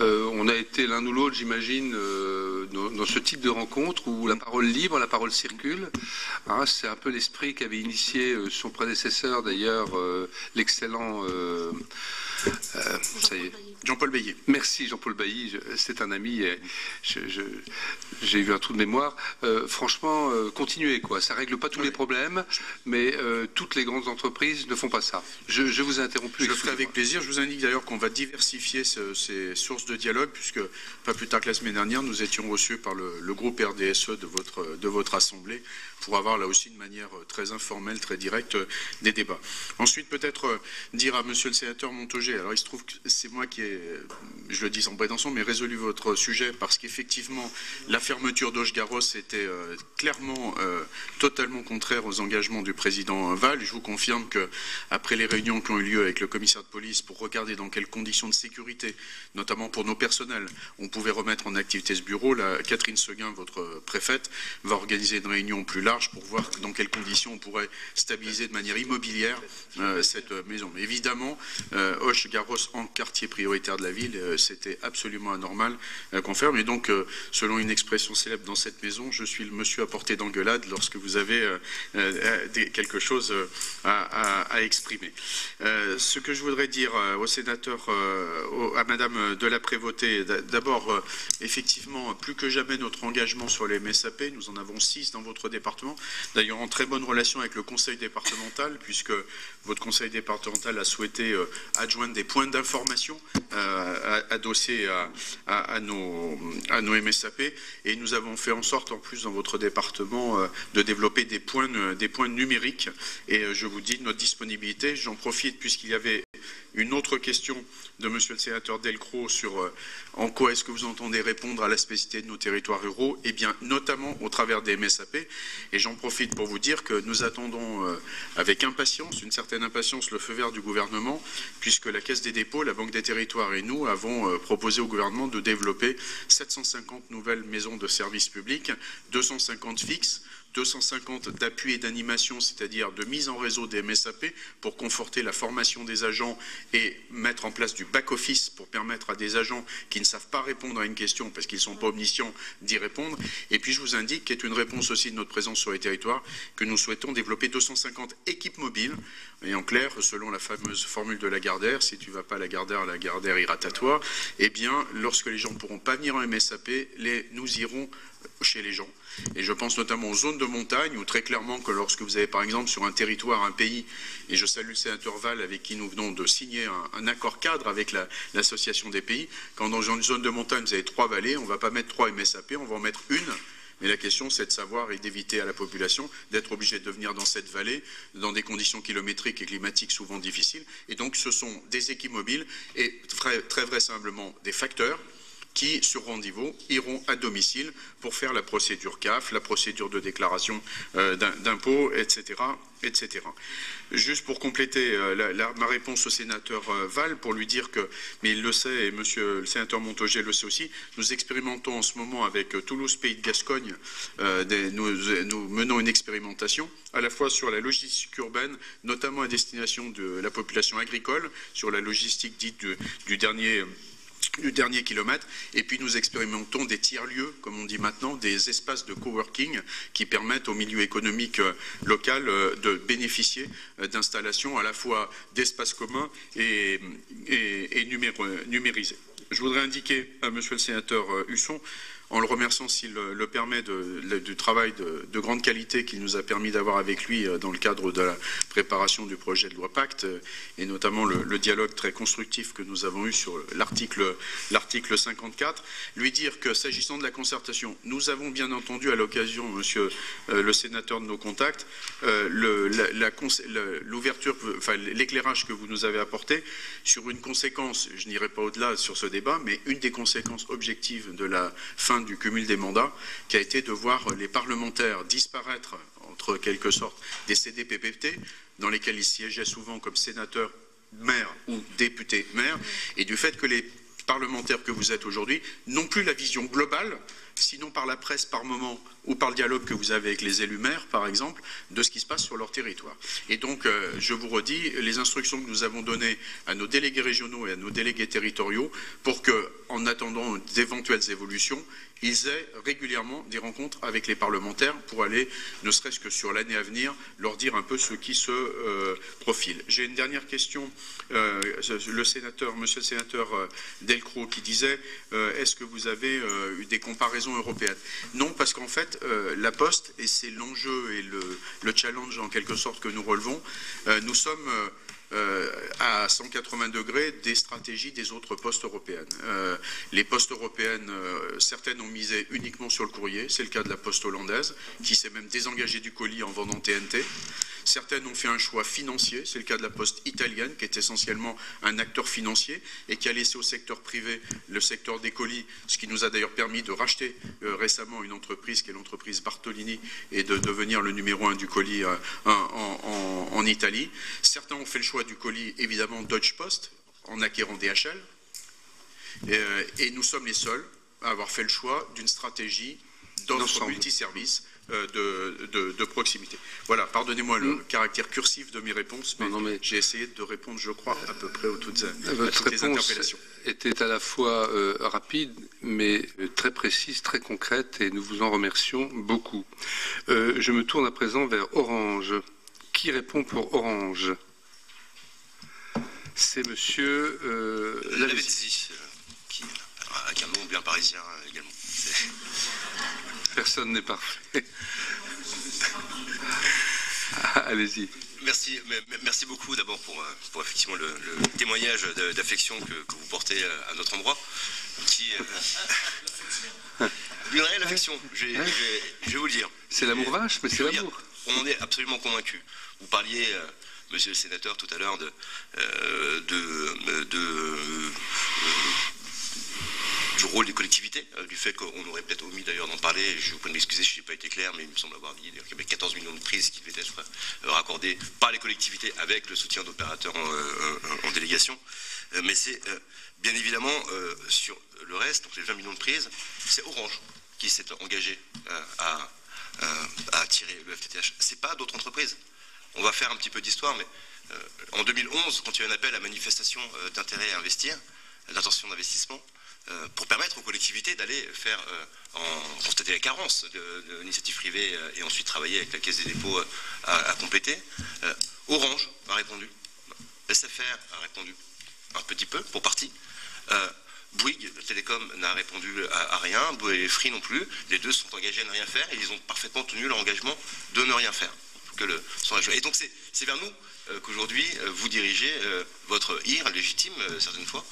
On a été l'un ou l'autre, j'imagine, dans ce type de rencontre où la parole libre, la parole circule. C'est un peu l'esprit qu'avait initié son prédécesseur, d'ailleurs, l'excellent Ça y est. Jean-Paul Bailly. Merci Jean-Paul Bailly, c'est un ami, et j'ai eu un trou de mémoire. Franchement, continuez quoi, ça règle pas tous les problèmes, mais toutes les grandes entreprises ne font pas ça. Je vous ai interrompu. Je le ferai avec plaisir. Je vous indique d'ailleurs qu'on va diversifier ces sources de dialogue, puisque pas plus tard que la semaine dernière, nous étions reçus par le groupe RDSE de votre Assemblée pour avoir là aussi une manière très informelle, très directe des débats. Ensuite, peut-être dire à Monsieur le sénateur Montaugé, alors il se trouve que c'est moi qui ai, je le dis sans prétention, mais résolu votre sujet, parce qu'effectivement, la fermeture d'Auch-Garros était clairement totalement contraire aux engagements du président Val. Je vous confirme que après les réunions qui ont eu lieu avec le commissaire de police pour regarder dans quelles conditions de sécurité, notamment pour nos personnels, on pouvait remettre en activité ce bureau, Catherine Seguin, votre préfète, va organiser une réunion plus large pour voir dans quelles conditions on pourrait stabiliser de manière immobilière cette maison. Mais évidemment, Auch-Garros en quartier prioritaire de la ville, c'était absolument anormal qu'on ferme. Et donc, selon une expression célèbre dans cette maison, je suis le monsieur à portée d'engueulade lorsque vous avez quelque chose à exprimer. Ce que je voudrais dire au sénateur, à Madame de la Prévôté, d'abord, effectivement, plus que jamais notre engagement sur les MSAP, nous en avons 6 dans votre département, d'ailleurs en très bonne relation avec le conseil départemental, puisque votre conseil départemental a souhaité adjoindre des points d'information adossés à nos MSAP, et nous avons fait en sorte, en plus dans votre département, de développer des points numériques, et je vous dis notre disponibilité. J'en profite puisqu'il y avait une autre question de Monsieur le sénateur Delcros sur en quoi est-ce que vous entendez répondre à la spécificité de nos territoires ruraux, et bien notamment au travers des MSAP. Et j'en profite pour vous dire que nous attendons avec impatience, une certaine impatience, le feu vert du gouvernement, puisque la Caisse des dépôts, la Banque des territoires et nous avons proposé au gouvernement de développer 750 nouvelles maisons de services publics, 250 fixes, 250 d'appui et d'animation, c'est-à-dire de mise en réseau des MSAP pour conforter la formation des agents et mettre en place du back-office pour permettre à des agents qui ne savent pas répondre à une question parce qu'ils ne sont pas omniscients d'y répondre. Et puis je vous indique, qui est une réponse aussi de notre présence sur les territoires, que nous souhaitons développer 250 équipes mobiles. Et en clair, selon la fameuse formule de Lagardère, si tu ne vas pas à Lagardère ira à toi, eh bien, lorsque les gens ne pourront pas venir en MSAP, nous irons chez les gens. Et je pense notamment aux zones de montagne, où très clairement que lorsque vous avez par exemple sur un territoire, un pays, et je salue le sénateur Val avec qui nous venons de signer un accord cadre avec l'association des pays, quand dans une zone de montagne vous avez 3 vallées, on ne va pas mettre 3 MSAP, on va en mettre une. Mais la question, c'est de savoir et d'éviter à la population d'être obligée de venir dans cette vallée, dans des conditions kilométriques et climatiques souvent difficiles. Et donc, ce sont des équipes mobiles et très vraisemblablement des facteurs qui, sur rendez-vous, iront à domicile pour faire la procédure CAF, la procédure de déclaration d'impôts, etc., etc. Juste pour compléter ma réponse au sénateur Val, pour lui dire que, mais il le sait, et monsieur le sénateur Montaugé le sait aussi, nous expérimentons en ce moment avec Toulouse Pays de Gascogne, nous menons une expérimentation à la fois sur la logistique urbaine, notamment à destination de la population agricole, sur la logistique dite du dernier kilomètre, et puis nous expérimentons des tiers-lieux, comme on dit maintenant, des espaces de coworking qui permettent au milieu économique local de bénéficier d'installations à la fois d'espaces communs et numérisés. Je voudrais indiquer à monsieur le sénateur Husson, en le remerciant s'il le permet du travail de grande qualité qu'il nous a permis d'avoir avec lui dans le cadre de la préparation du projet de loi Pacte, et notamment le dialogue très constructif que nous avons eu sur l'article 54, lui dire que s'agissant de la concertation, nous avons bien entendu à l'occasion, monsieur le sénateur, de nos contacts, l'ouverture, enfin l'éclairage que vous nous avez apporté sur une conséquence, je n'irai pas au-delà sur ce débat, mais une des conséquences objectives de la fin du cumul des mandats, qui a été de voir les parlementaires disparaître, entre quelque sorte, des CDPPT, dans lesquels ils siégeaient souvent comme sénateurs, maires ou députés maires, et du fait que les parlementaires que vous êtes aujourd'hui n'ont plus la vision globale sinon par la presse par moment ou par le dialogue que vous avez avec les élus maires, par exemple, de ce qui se passe sur leur territoire. Et donc, je vous redis, les instructions que nous avons données à nos délégués régionaux et à nos délégués territoriaux pour que, en attendant d'éventuelles évolutions, ils aient régulièrement des rencontres avec les parlementaires pour aller, ne serait-ce que sur l'année à venir, leur dire un peu ce qui se profile. J'ai une dernière question. Monsieur le sénateur Delcros qui disait est-ce que vous avez eu des comparaisons européennes? Non, parce qu'en fait, la Poste, et c'est l'enjeu et le challenge en quelque sorte que nous relevons, nous sommes à 180 degrés des stratégies des autres postes européennes. Les postes européennes, certaines ont misé uniquement sur le courrier, c'est le cas de la Poste hollandaise, qui s'est même désengagée du colis en vendant TNT. Certaines ont fait un choix financier, c'est le cas de la Poste italienne, qui est essentiellement un acteur financier et qui a laissé au secteur privé le secteur des colis, ce qui nous a d'ailleurs permis de racheter récemment une entreprise qui est l'entreprise Bartolini et de devenir le numéro 1 du colis en Italie. Certains ont fait le choix du colis, évidemment, Deutsche Post, en acquérant DHL. Et nous sommes les seuls à avoir fait le choix d'une stratégie d'offre multiservice de proximité. Voilà, pardonnez-moi le caractère cursif de mes réponses, mais j'ai essayé de répondre, je crois, à peu près à toutes les interpellations. Était à la fois rapide, mais très précise, très concrète, et nous vous en remercions beaucoup. Je me tourne à présent vers Orange. Qui répond pour Orange? C'est monsieur Lavezzi, avec un nom bien parisien également. Personne n'est parfait. Allez-y. Merci beaucoup d'abord pour effectivement le témoignage d'affection que vous portez à notre endroit. Une réelle affection, je vais vous le dire. C'est l'amour vache, mais c'est l'amour. On en est absolument convaincu. Vous parliez, monsieur le sénateur, tout à l'heure du rôle des collectivités, du fait qu'on aurait peut-être omis d'ailleurs d'en parler. Je vous prie de m'excuser si je n'ai pas été clair, mais il me semble avoir dit qu'il y avait 14 millions de prises qui devaient être raccordées par les collectivités avec le soutien d'opérateurs en délégation. Mais c'est bien évidemment sur le reste, donc les 20 millions de prises, c'est Orange qui s'est engagé à tirer le FTTH. Ce n'est pas d'autres entreprises. On va faire un petit peu d'histoire, mais en 2011, quand il y a eu un appel à manifestation d'intérêt à investir, d'intention d'investissement, pour permettre aux collectivités d'aller constater la carence de l'initiative privée et ensuite travailler avec la Caisse des dépôts à compléter, Orange a répondu, SFR a répondu un petit peu, pour partie, Bouygues Télécom n'a répondu à rien, et Free non plus. Les deux sont engagés à ne rien faire et ils ont parfaitement tenu leur engagement de ne rien faire. Et donc c'est vers nous qu'aujourd'hui vous dirigez votre IR légitime certaines fois,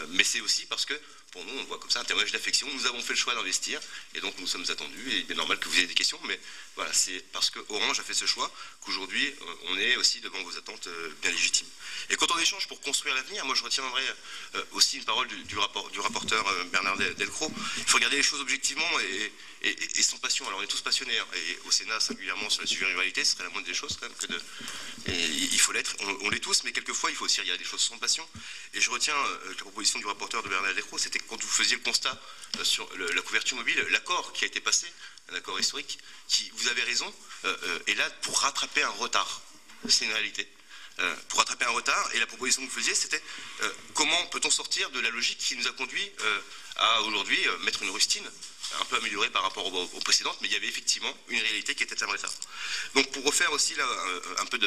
mais c'est aussi parce que pour nous, on voit comme ça un témoignage d'affection. Nous avons fait le choix d'investir et donc nous sommes attendus. Et il est normal que vous ayez des questions, mais voilà, c'est parce que Orange a fait ce choix qu'aujourd'hui on est aussi devant vos attentes bien légitimes. Et quand on échange pour construire l'avenir, moi je retiendrai aussi une parole du rapporteur Bernard Delcros. Il faut regarder les choses objectivement et sans passion. Alors on est tous passionnés, hein, et au Sénat singulièrement sur la sujet ruralité, ce serait la moindre des choses quand même il faut l'être. On l'est tous, mais quelquefois il faut aussi regarder des choses sans passion. Et je retiens la proposition du rapporteur de Bernard Delcros, c'était quand vous faisiez le constat sur la couverture mobile, l'accord qui a été passé, un accord historique, qui, vous avez raison, est là pour rattraper un retard. C'est une réalité. Pour rattraper un retard, et la proposition que vous faisiez, c'était comment peut-on sortir de la logique qui nous a conduit à aujourd'hui mettre une rustine un peu améliorée par rapport aux précédentes, mais il y avait effectivement une réalité qui était un retard. Donc pour refaire aussi là un peu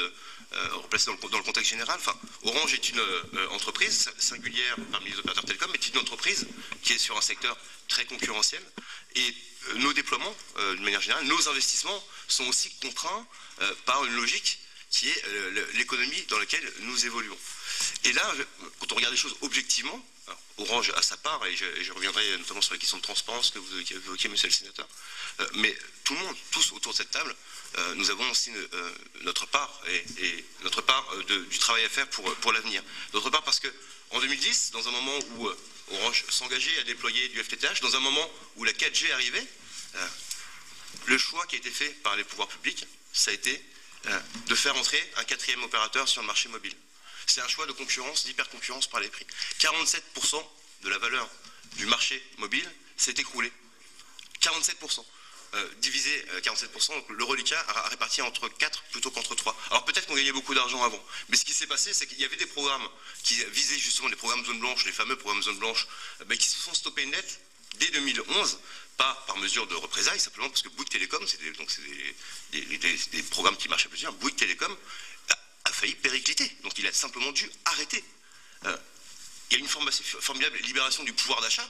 replacer dans le contexte général, Orange est une entreprise singulière parmi les opérateurs télécoms, mais est une entreprise qui est sur un secteur très concurrentiel, et nos déploiements, de manière générale, nos investissements sont aussi contraints par une logique qui est l'économie dans laquelle nous évoluons. Et là, quand on regarde les choses objectivement, Orange a sa part, et je reviendrai notamment sur la question de transparence que vous évoquiez, monsieur le sénateur, mais tout le monde, tous autour de cette table, nous avons aussi notre part, et notre part du travail à faire pour l'avenir. D'autre part parce qu'en 2010, dans un moment où Orange s'engageait à déployer du FTTH, dans un moment où la 4G arrivait, le choix qui a été fait par les pouvoirs publics, ça a été de faire entrer un 4e opérateur sur le marché mobile. C'est un choix de concurrence, d'hyper-concurrence par les prix. 47% de la valeur du marché mobile s'est écroulé. 47%. Divisé 47%, donc le reliquat a réparti entre 4 plutôt qu'entre 3. Alors peut-être qu'on gagnait beaucoup d'argent avant, mais ce qui s'est passé, c'est qu'il y avait des programmes qui visaient justement les programmes zone blanche, les fameux programmes zone blanche, qui se sont stoppés net dès 2011, pas par mesure de représailles, simplement parce que Bouygues Télécom, c'est des programmes qui marchaient plus bien, Bouygues Télécom a failli péricliter, donc il a simplement dû arrêter. Il y a une formidable libération du pouvoir d'achat,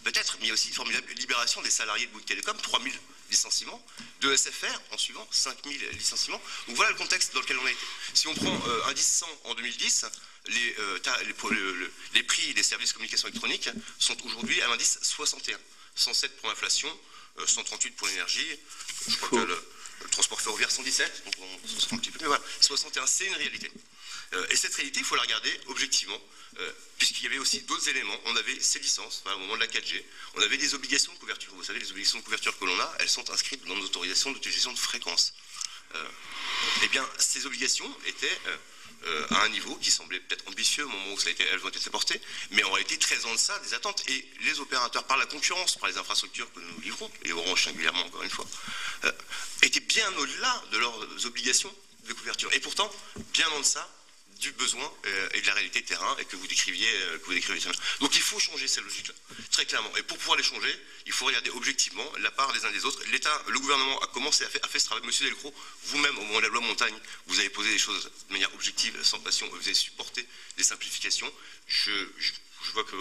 peut-être, mais il y a aussi une formidable libération des salariés de Bouygues Télécom, 3000 licenciements, de SFR en suivant, 5000 licenciements. Donc voilà le contexte dans lequel on a été. Si on prend indice 100 en 2010, les prix des services de communication électronique sont aujourd'hui à l'indice 61. 107 pour l'inflation, 138 pour l'énergie, je crois que le transport ferroviaire 117, donc on se rend un petit peu, mais voilà, 61, c'est une réalité. Et cette réalité, il faut la regarder objectivement, puisqu'il y avait aussi d'autres éléments. On avait ces licences, au moment de la 4G, on avait des obligations de couverture. Vous savez, les obligations de couverture que l'on a, elles sont inscrites dans nos autorisations d'utilisation de fréquences. Eh bien, ces obligations étaient à un niveau qui semblait peut-être ambitieux au moment où elles ont été portées, mais en réalité très en deçà des attentes. Et les opérateurs, par la concurrence, par les infrastructures que nous livrons, et Orange singulièrement encore une fois, étaient bien au-delà de leurs obligations de couverture. Et pourtant, bien en deçà du besoin et de la réalité de terrain et que vous décriviez. Donc il faut changer ces logiques-là, très clairement. Et pour pouvoir les changer, il faut regarder objectivement la part des uns des autres. L'État, le gouvernement a commencé à faire ce travail. Monsieur Delcros, vous-même, au moment de la loi Montagne, vous avez posé les choses de manière objective, sans passion, vous avez supporté des simplifications. Je vois que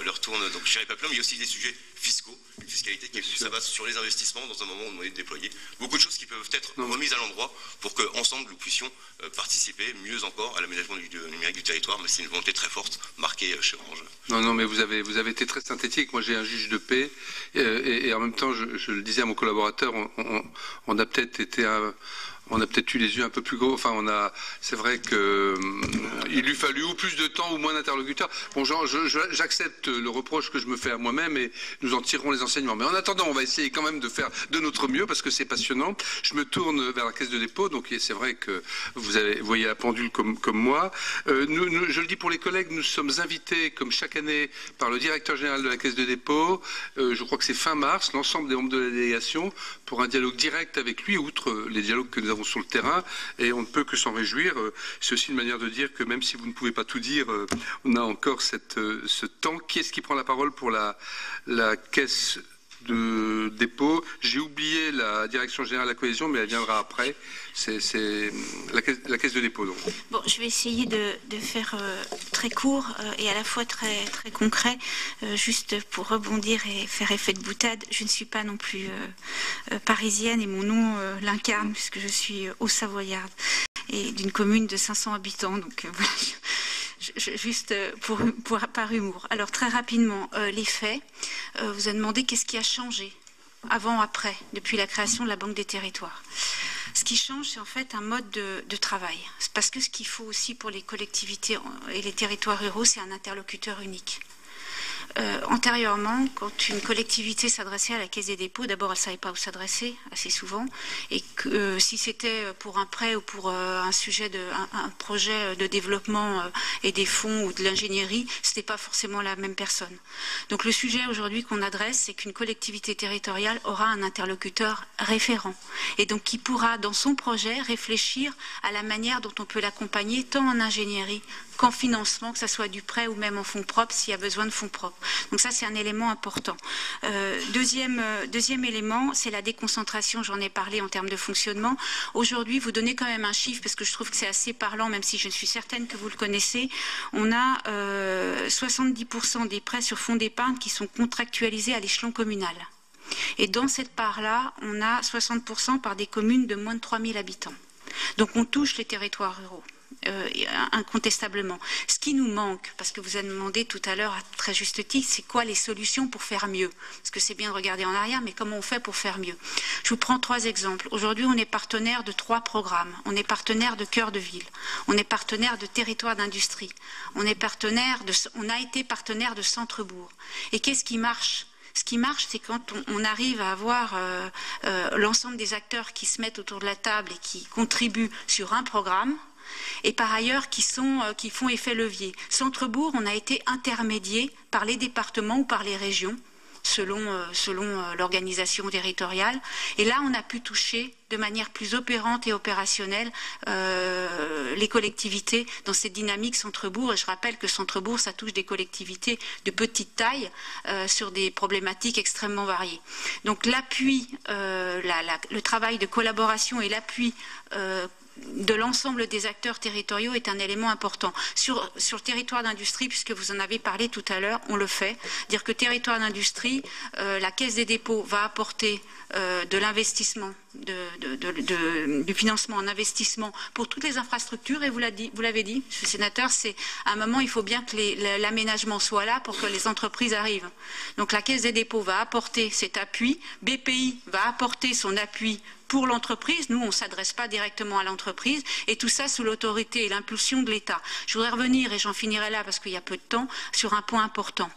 leur tourne, donc je n'irai pas plus loin, mais il y a aussi des sujets fiscaux, une fiscalité qui s'abat sur les investissements dans un moment où on est déployé. Beaucoup de choses qui peuvent être remises à l'endroit pour qu'ensemble nous puissions participer mieux encore à l'aménagement du numérique du territoire, mais c'est une volonté très forte, marquée chez Orange. Non, mais vous avez été très synthétique. Moi, j'ai un juge de paix et en même temps, je le disais à mon collaborateur, on a peut-être été on a peut-être eu les yeux un peu plus gros. Enfin, c'est vrai que il lui fallu ou plus de temps ou moins d'interlocuteurs. Bon, j'accepte le reproche que je me fais à moi-même et nous en tirerons les enseignements. Mais en attendant, on va essayer quand même de faire de notre mieux parce que c'est passionnant. Je me tourne vers la Caisse de dépôt, donc c'est vrai que vous voyez la pendule comme moi. Je le dis pour les collègues, nous sommes invités, comme chaque année, par le directeur général de la Caisse de dépôt. Je crois que c'est fin mars, l'ensemble des membres de la délégation, pour un dialogue direct avec lui, outre les dialogues que nous avons sur le terrain, et on ne peut que s'en réjouir. C'est aussi une manière de dire que même si vous ne pouvez pas tout dire, on a encore ce temps. Qui est-ce qui prend la parole pour la Caisse de dépôt? J'ai oublié la direction générale de la cohésion, mais elle viendra après. C'est la Caisse de dépôt. Donc. Bon, je vais essayer de faire très court et à la fois très, très concret, juste pour rebondir et faire effet de boutade. Je ne suis pas non plus parisienne et mon nom l'incarne puisque je suis haut-savoyarde et d'une commune de 500 habitants. Donc voilà. Juste par humour. Alors très rapidement, les faits. Vous avez demandé qu'est-ce qui a changé avant, après, depuis la création de la Banque des Territoires. Ce qui change, c'est en fait un mode de travail. C'est parce que ce qu'il faut aussi pour les collectivités et les territoires ruraux, c'est un interlocuteur unique. Antérieurement, quand une collectivité s'adressait à la Caisse des dépôts, d'abord elle ne savait pas où s'adresser, assez souvent, et que si c'était pour un prêt ou pour un projet de développement et des fonds ou de l'ingénierie, ce n'était pas forcément la même personne. Donc le sujet aujourd'hui qu'on adresse, c'est qu'une collectivité territoriale aura un interlocuteur référent, et donc qui pourra dans son projet réfléchir à la manière dont on peut l'accompagner tant en ingénierie qu'en financement, que ce soit du prêt ou même en fonds propres s'il y a besoin de fonds propres. Donc ça, c'est un élément important. Deuxième élément, c'est la déconcentration, j'en ai parlé en termes de fonctionnement. Aujourd'hui, vous donnez quand même un chiffre, parce que je trouve que c'est assez parlant, même si je suis certaine que vous le connaissez. On a 70% des prêts sur fonds d'épargne qui sont contractualisés à l'échelon communal. Et dans cette part-là, on a 60% par des communes de moins de 3000 habitants. Donc on touche les territoires ruraux. Incontestablement. Ce qui nous manque, parce que vous avez demandé tout à l'heure à très juste titre, c'est quoi les solutions pour faire mieux? Parce que c'est bien de regarder en arrière, mais comment on fait pour faire mieux? Je vous prends 3 exemples. Aujourd'hui, on est partenaire de 3 programmes. On est partenaire de cœur de ville. On est partenaire de territoire d'industrie. On a été partenaire de centre-bourg. Et qu'est-ce qui marche? Ce qui marche, c'est quand on arrive à avoir l'ensemble des acteurs qui se mettent autour de la table et qui contribuent sur un programme, et par ailleurs qui font effet levier. Centre-bourg, on a été intermédié par les départements ou par les régions selon l'organisation territoriale. Et là, on a pu toucher de manière plus opérante et opérationnelle les collectivités dans cette dynamique centre-bourg. Et je rappelle que centre-bourg, ça touche des collectivités de petite taille sur des problématiques extrêmement variées. Donc l'appui, le travail de collaboration et l'appui de l'ensemble des acteurs territoriaux est un élément important. Sur le territoire d'industrie, puisque vous en avez parlé tout à l'heure, on le fait. Dire que territoire d'industrie, la Caisse des dépôts va apporter de l'investissement, du financement en investissement pour toutes les infrastructures, et vous l'avez dit, monsieur le sénateur, c'est à un moment, il faut bien que l'aménagement soit là pour que les entreprises arrivent. Donc la Caisse des dépôts va apporter cet appui, BPI va apporter son appui pour l'entreprise. Nous, on ne s'adresse pas directement à l'entreprise, et tout ça sous l'autorité et l'impulsion de l'État. Je voudrais revenir, et j'en finirai là parce qu'il y a peu de temps, sur un point important.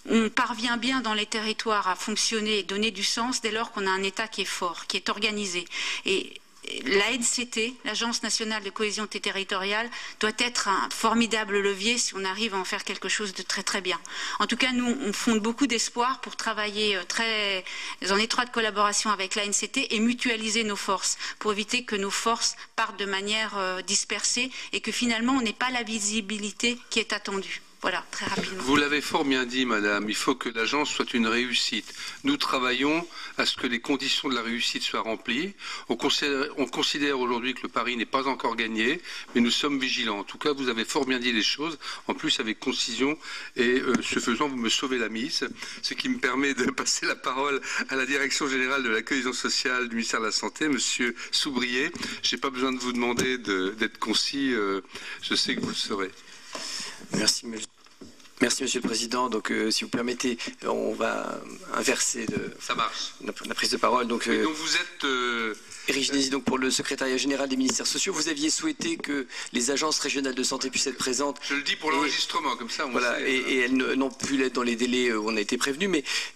On parvient bien dans les territoires à fonctionner et donner du sens dès lors qu'on a un État qui est fort, qui est organisé. Et la NCT, l'Agence nationale de cohésion territoriale, doit être un formidable levier si on arrive à en faire quelque chose de très très bien. En tout cas, nous, on fonde beaucoup d'espoir pour travailler en étroite collaboration avec la NCT et mutualiser nos forces, pour éviter que nos forces partent de manière dispersée et que finalement on n'ait pas la visibilité qui est attendue. Voilà, très rapidement. Vous l'avez fort bien dit, madame, il faut que l'agence soit une réussite. Nous travaillons à ce que les conditions de la réussite soient remplies. On considère aujourd'hui que le pari n'est pas encore gagné, mais nous sommes vigilants. En tout cas, vous avez fort bien dit les choses, en plus avec concision, et ce faisant, vous me sauvez la mise, ce qui me permet de passer la parole à la Direction générale de la cohésion sociale du ministère de la Santé, monsieur Soubrier. Je n'ai pas besoin de vous demander d'être concis, je sais que vous le serez. Merci, Monsieur le Président. Donc, si vous permettez, on va inverser la prise de parole. Donc, donc vous êtes... Éric Genési, donc pour le secrétariat général des ministères sociaux, vous aviez souhaité que les agences régionales de santé puissent être présentes. Je le dis pour l'enregistrement, comme ça on voilà, sait. Et elles n'ont pu l'être dans les délais où on a été prévenu,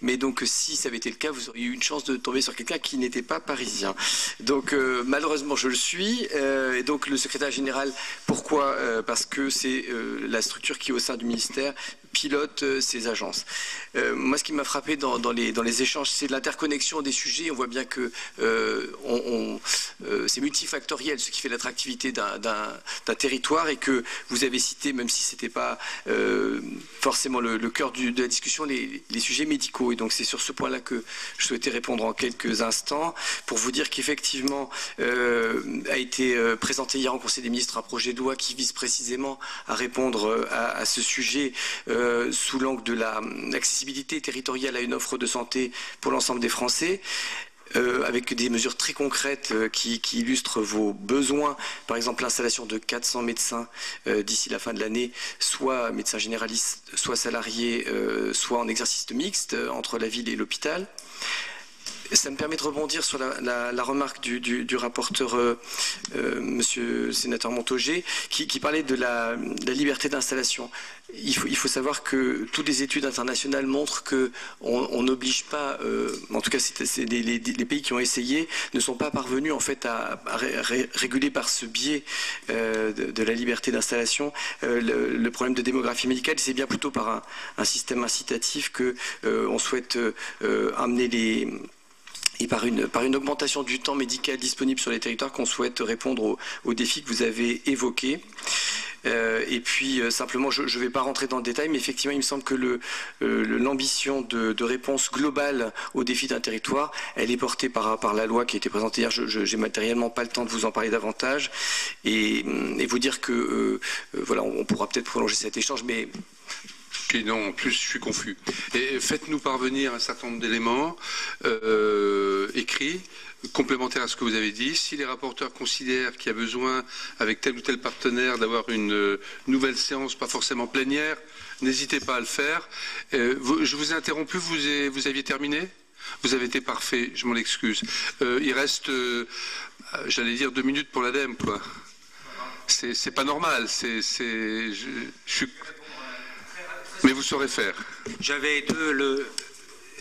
mais donc si ça avait été le cas, vous auriez eu une chance de tomber sur quelqu'un qui n'était pas parisien. Donc malheureusement je le suis, et donc le secrétaire général, pourquoi parce que c'est la structure qui au sein du ministère pilote ces agences. Moi, ce qui m'a frappé dans les échanges, c'est l'interconnexion des sujets. On voit bien que c'est multifactoriel, ce qui fait l'attractivité d'un territoire, et que vous avez cité, même si ce n'était pas forcément le cœur de la discussion, les sujets médicaux. Et donc, c'est sur ce point-là que je souhaitais répondre en quelques instants, pour vous dire qu'effectivement, a été présenté hier en Conseil des ministres un projet de loi qui vise précisément à répondre à ce sujet sous l'angle de l'accessibilité territoriale à une offre de santé pour l'ensemble des Français. Avec des mesures très concrètes qui illustrent vos besoins. Par exemple, l'installation de 400 médecins d'ici la fin de l'année, soit médecins généralistes, soit salariés, soit en exercice mixte entre la ville et l'hôpital. Ça me permet de rebondir sur la remarque du rapporteur, monsieur le sénateur Montaugé, qui parlait de la liberté d'installation. Il faut savoir que toutes les études internationales montrent qu'on n'oblige pas, en tout cas les pays qui ont essayé, ne sont pas parvenus en fait à réguler par ce biais de la liberté d'installation le problème de démographie médicale. C'est bien plutôt par un système incitatif qu'on souhaite amener et par une augmentation du temps médical disponible sur les territoires qu'on souhaite répondre aux défis que vous avez évoqués. Et puis simplement, je ne vais pas rentrer dans le détail, mais effectivement, il me semble que l'ambition de réponse globale aux défis d'un territoire, elle est portée par la loi qui a été présentée hier. Je n'ai matériellement pas le temps de vous en parler davantage et vous dire que voilà, on pourra peut-être prolonger cet échange, mais... Okay, non, en plus je suis confus. Et faites-nous parvenir un certain nombre d'éléments écrits, complémentaires à ce que vous avez dit. Si les rapporteurs considèrent qu'il y a besoin, avec tel ou tel partenaire, d'avoir une nouvelle séance, pas forcément plénière, n'hésitez pas à le faire. Je vous ai interrompu, vous aviez terminé ? Vous avez été parfait, je m'en excuse. Il reste, j'allais dire 2 minutes pour l'ADEME, quoi. C'est pas normal, je suis... Mais vous saurez faire. J'avais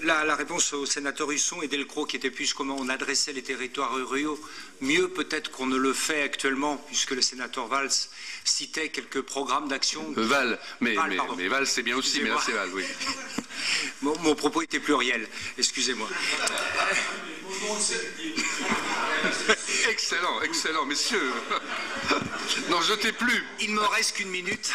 La réponse au sénateur Husson et Delcros, qui était plus comment on adressait les territoires ruraux, mieux peut-être qu'on ne le fait actuellement, puisque le sénateur Valls citait quelques programmes d'action. Val, mais Val c'est bien aussi, mais là c'est Val, oui. Mon propos était pluriel, excusez-moi. Excellent, excellent, messieurs. N'en jetez plus. Il ne me reste qu'une minute.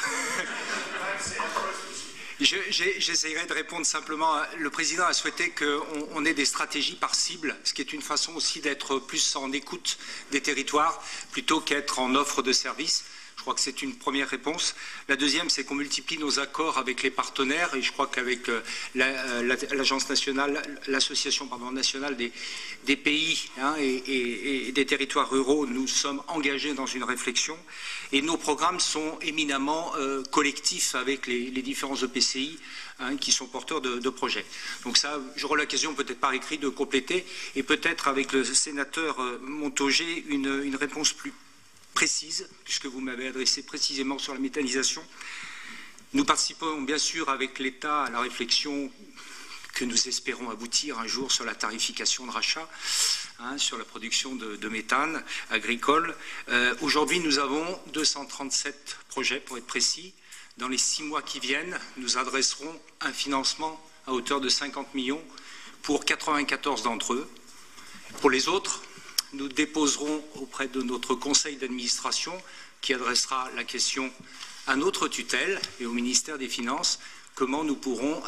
J'essayerai de répondre simplement. Le président a souhaité qu'on ait des stratégies par cible, ce qui est une façon aussi d'être plus en écoute des territoires plutôt qu'être en offre de services. Je crois que c'est une première réponse. La deuxième, c'est qu'on multiplie nos accords avec les partenaires et je crois qu'avec l'agence nationale, l'association nationale des pays et des territoires ruraux, nous sommes engagés dans une réflexion et nos programmes sont éminemment collectifs avec les différents EPCI qui sont porteurs de projets. Donc ça, j'aurai l'occasion peut-être par écrit de compléter et peut-être avec le sénateur Montaugé une réponse plus précise, puisque vous m'avez adressé précisément sur la méthanisation. Nous participons bien sûr avec l'État à la réflexion que nous espérons aboutir un jour sur la tarification de rachat, sur la production de méthane agricole. Aujourd'hui, nous avons 237 projets, pour être précis. Dans les 6 mois qui viennent, nous adresserons un financement à hauteur de 50 millions pour 94 d'entre eux. Pour les autres, nous déposerons auprès de notre conseil d'administration qui adressera la question à notre tutelle et au ministère des Finances comment nous pourrons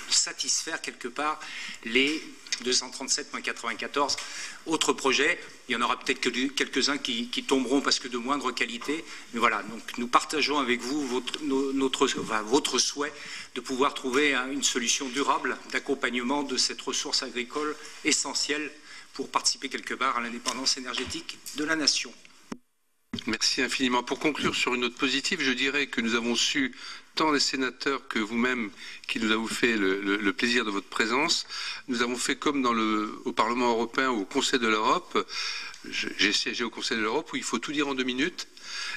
satisfaire quelque part les 237-94 autres projets. Il y en aura peut-être que quelques-uns qui tomberont parce que de moindre qualité. Mais voilà, donc nous partageons avec vous votre souhait de pouvoir trouver une solution durable d'accompagnement de cette ressource agricole essentielle pour participer quelque part à l'indépendance énergétique de la nation. Merci infiniment. Pour conclure sur une note positive, je dirais que nous avons su, tant les sénateurs que vous-même, qui nous avons fait le plaisir de votre présence, nous avons fait comme au Parlement européen ou au Conseil de l'Europe. J'ai siégé au Conseil de l'Europe où il faut tout dire en 2 minutes.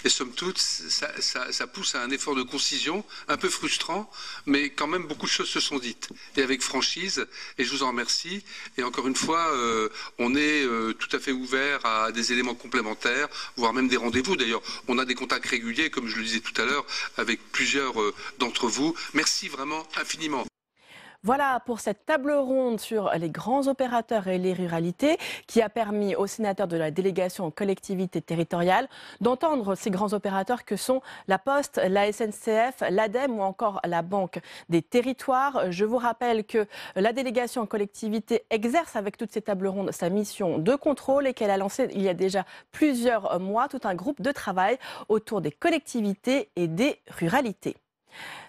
Et somme toute, ça pousse à un effort de concision un peu frustrant, mais quand même beaucoup de choses se sont dites. Et avec franchise, et je vous en remercie. Et encore une fois, on est tout à fait ouvert à des éléments complémentaires, voire même des rendez-vous. D'ailleurs, on a des contacts réguliers, comme je le disais tout à l'heure, avec plusieurs d'entre vous. Merci vraiment infiniment. Voilà pour cette table ronde sur les grands opérateurs et les ruralités qui a permis aux sénateurs de la délégation aux collectivités territoriales d'entendre ces grands opérateurs que sont la Poste, la SNCF, l'ADEME ou encore la Banque des territoires. Je vous rappelle que la délégation aux collectivités exerce avec toutes ces tables rondes sa mission de contrôle et qu'elle a lancé il y a déjà plusieurs mois tout un groupe de travail autour des collectivités et des ruralités.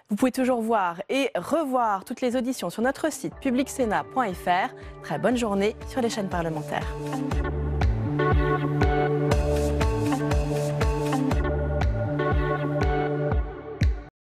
Vous pouvez toujours voir et revoir toutes les auditions sur notre site publicsénat.fr. Très bonne journée sur les chaînes parlementaires.